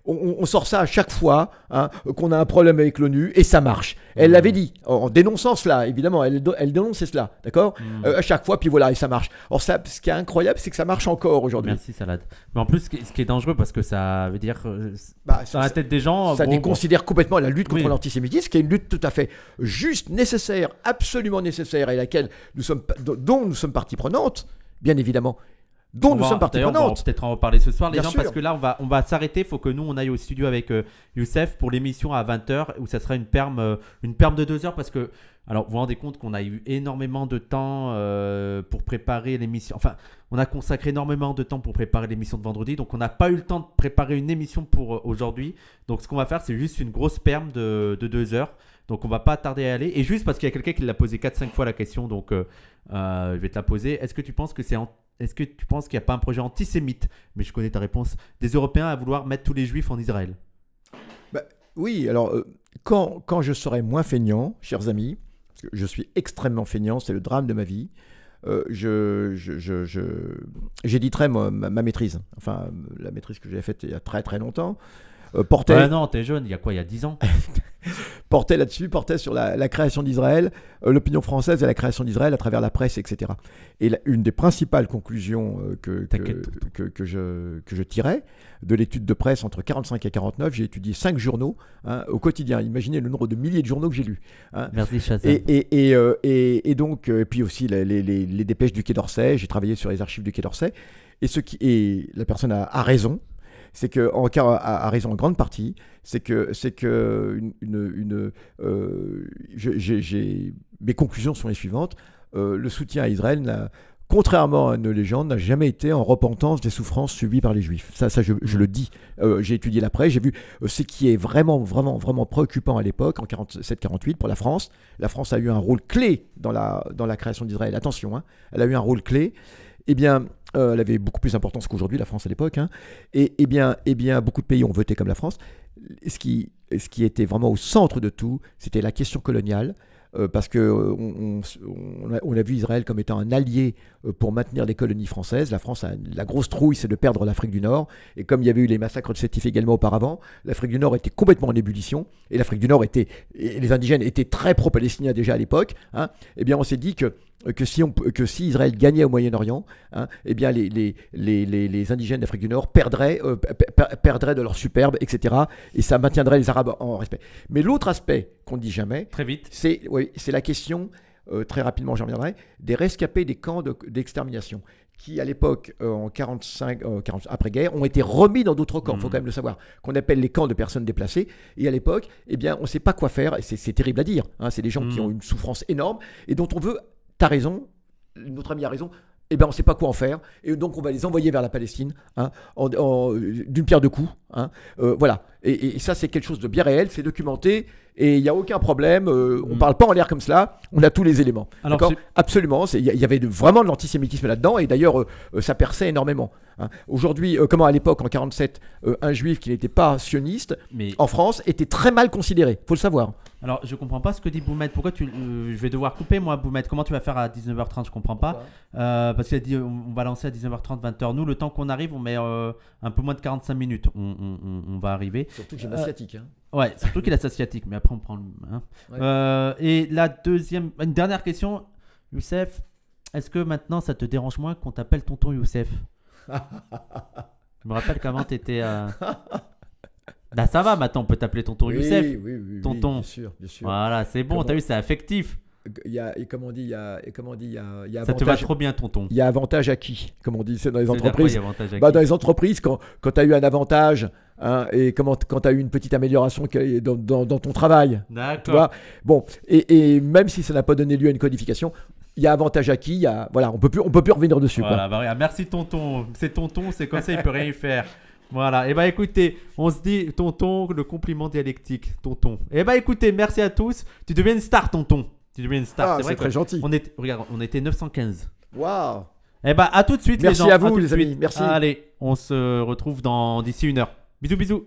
on sort ça à chaque fois, hein, qu'on a un problème avec l'ONU, et ça marche. Elle l'avait dit, en dénonçant cela, évidemment, elle dénonçait cela, d'accord, à chaque fois, puis voilà, et ça marche. Alors ce qui est incroyable, c'est que ça marche encore aujourd'hui. Merci Salade. Mais en plus, ce qui est dangereux, parce que ça veut dire, dans la tête des gens... Ça déconsidère complètement la lutte contre l'antisémitisme, qui est une lutte tout à fait juste, nécessaire, absolument nécessaire, et dont nous sommes partie prenante, bien évidemment. Dont nous sommes partie prenante. On va peut-être en reparler ce soir, les gens, sûr. parce que là, on va s'arrêter. Il faut que nous, on aille au studio avec Youssef pour l'émission à 20h, où ça sera une perme de 2 heures, parce que, alors, vous vous rendez compte qu'on a eu énormément de temps pour préparer l'émission. Enfin, on a consacré énormément de temps pour préparer l'émission de vendredi, donc on n'a pas eu le temps de préparer une émission pour aujourd'hui. Donc, ce qu'on va faire, c'est juste une grosse perme de 2 heures. Donc, on va pas tarder à aller. Et juste parce qu'il y a quelqu'un qui l'a posé 4-5 fois la question, donc je vais te la poser. Est-ce que tu penses qu'il n'y a pas un projet antisémite, mais je connais ta réponse, des Européens à vouloir mettre tous les Juifs en Israël? Oui, alors quand je serai moins feignant, chers amis, parce que je suis extrêmement feignant, c'est le drame de ma vie, j'éditerai ma maîtrise, enfin la maîtrise que j'ai faite il y a très très longtemps. Non, t'es jeune, il y a quoi, il y a 10 ans? portait sur la création d'Israël, l'opinion française et la création d'Israël à travers la presse, etc. Et une des principales conclusions que je tirais de l'étude de presse entre 45 et 49, j'ai étudié 5 journaux, hein, au quotidien. Imaginez le nombre de milliers de journaux que j'ai lus. Hein. Merci Chazal. Et donc, puis aussi les dépêches du Quai d'Orsay, j'ai travaillé sur les archives du Quai d'Orsay. Et la personne a raison. C'est que, a raison en grande partie, mes conclusions sont les suivantes. Le soutien à Israël, contrairement à une légende, n'a jamais été en repentance des souffrances subies par les Juifs. Ça je le dis. J'ai étudié l'après, j'ai vu ce qui est vraiment, vraiment, vraiment préoccupant à l'époque, en 47-48 pour la France. La France a eu un rôle clé dans la création d'Israël. Attention, hein, elle a eu un rôle clé. Eh bien, elle avait beaucoup plus d'importance qu'aujourd'hui, la France à l'époque. Hein. Et bien, beaucoup de pays ont voté comme la France. Ce qui était vraiment au centre de tout, c'était la question coloniale. Parce qu'on a vu Israël comme étant un allié pour maintenir les colonies françaises. La France, la grosse trouille, c'est de perdre l'Afrique du Nord. Et comme il y avait eu les massacres de Sétif également auparavant, l'Afrique du Nord était complètement en ébullition. Et l'Afrique du Nord et les indigènes étaient très pro-palestiniens déjà à l'époque. Hein. Eh bien, on s'est dit que si Israël gagnait au Moyen-Orient, hein, eh bien les indigènes d'Afrique du Nord perdraient de leur superbe, etc. Et ça maintiendrait les Arabes en respect. Mais l'autre aspect qu'on ne dit jamais, très vite, c'est la question, très rapidement j'en reviendrai, des rescapés des camps d'extermination. qui à l'époque, en 45, après-guerre, ont été remis dans d'autres camps. Il faut quand même le savoir, qu'on appelle les camps de personnes déplacées. Et à l'époque, eh bien, on ne sait pas quoi faire. Et c'est terrible à dire. Hein. C'est des gens qui ont une souffrance énorme et dont on veut. T'as raison. Notre ami a raison. Eh bien, on ne sait pas quoi en faire. Et donc, on va les envoyer vers la Palestine, hein, d'une pierre deux coups. Hein. Voilà. Et ça, c'est quelque chose de bien réel. C'est documenté. Et il n'y a aucun problème. On ne parle pas en l'air comme cela. On a tous les éléments. Alors, d'accord ? Absolument. Il y avait vraiment de l'antisémitisme là-dedans. Et d'ailleurs, ça perçait énormément. Hein. Aujourd'hui, comment à l'époque, en 1947, un juif qui n'était pas sioniste, en France, était très mal considéré. Il faut le savoir. Alors, je comprends pas ce que dit Boumet. Pourquoi je vais devoir couper, moi, Boumet. Comment tu vas faire à 19h30 Je comprends pas. Parce qu'il a dit on va lancer à 19h30, 20h. Nous, le temps qu'on arrive, on met un peu moins de 45 minutes. On va arriver. Surtout que j'ai l'asiatique. Hein. Ouais, surtout qu'il a asiatique. Mais après, on prend le. Hein. Ouais. Et une dernière question, Youssef. Est-ce que maintenant, ça te dérange moins qu'on t'appelle tonton Youssef? Je me rappelle qu'avant, tu étais. Bah ça va, maintenant on peut t'appeler tonton Youssef. Oui, tonton. Bien sûr. Voilà, c'est bon, t'as vu, c'est affectif. Comme on dit, il y a ça avantage, te va trop bien, tonton. Il y a avantage acquis, comme on dit, c'est dans les entreprises. Quoi, dans les entreprises, quand tu as eu un avantage, hein, et quand tu as eu une petite amélioration dans ton travail. D'accord. Tu vois, bon, et même si ça n'a pas donné lieu à une codification, il y a avantage acquis, voilà, on peut plus revenir dessus. Voilà, bah, merci tonton. C'est tonton, c'est comme ça, il peut rien y faire. Voilà, et bah écoutez, on se dit tonton, le compliment dialectique, tonton. Et bah écoutez, merci à tous. Tu deviens une star, tonton. Tu deviens une star. C'est vrai, très gentil. Regarde, on était 915. Waouh. Et bah à tout de suite, merci les gens. à vous, les amis. Merci. Allez, on se retrouve d'ici 1 heure. Bisous, bisous.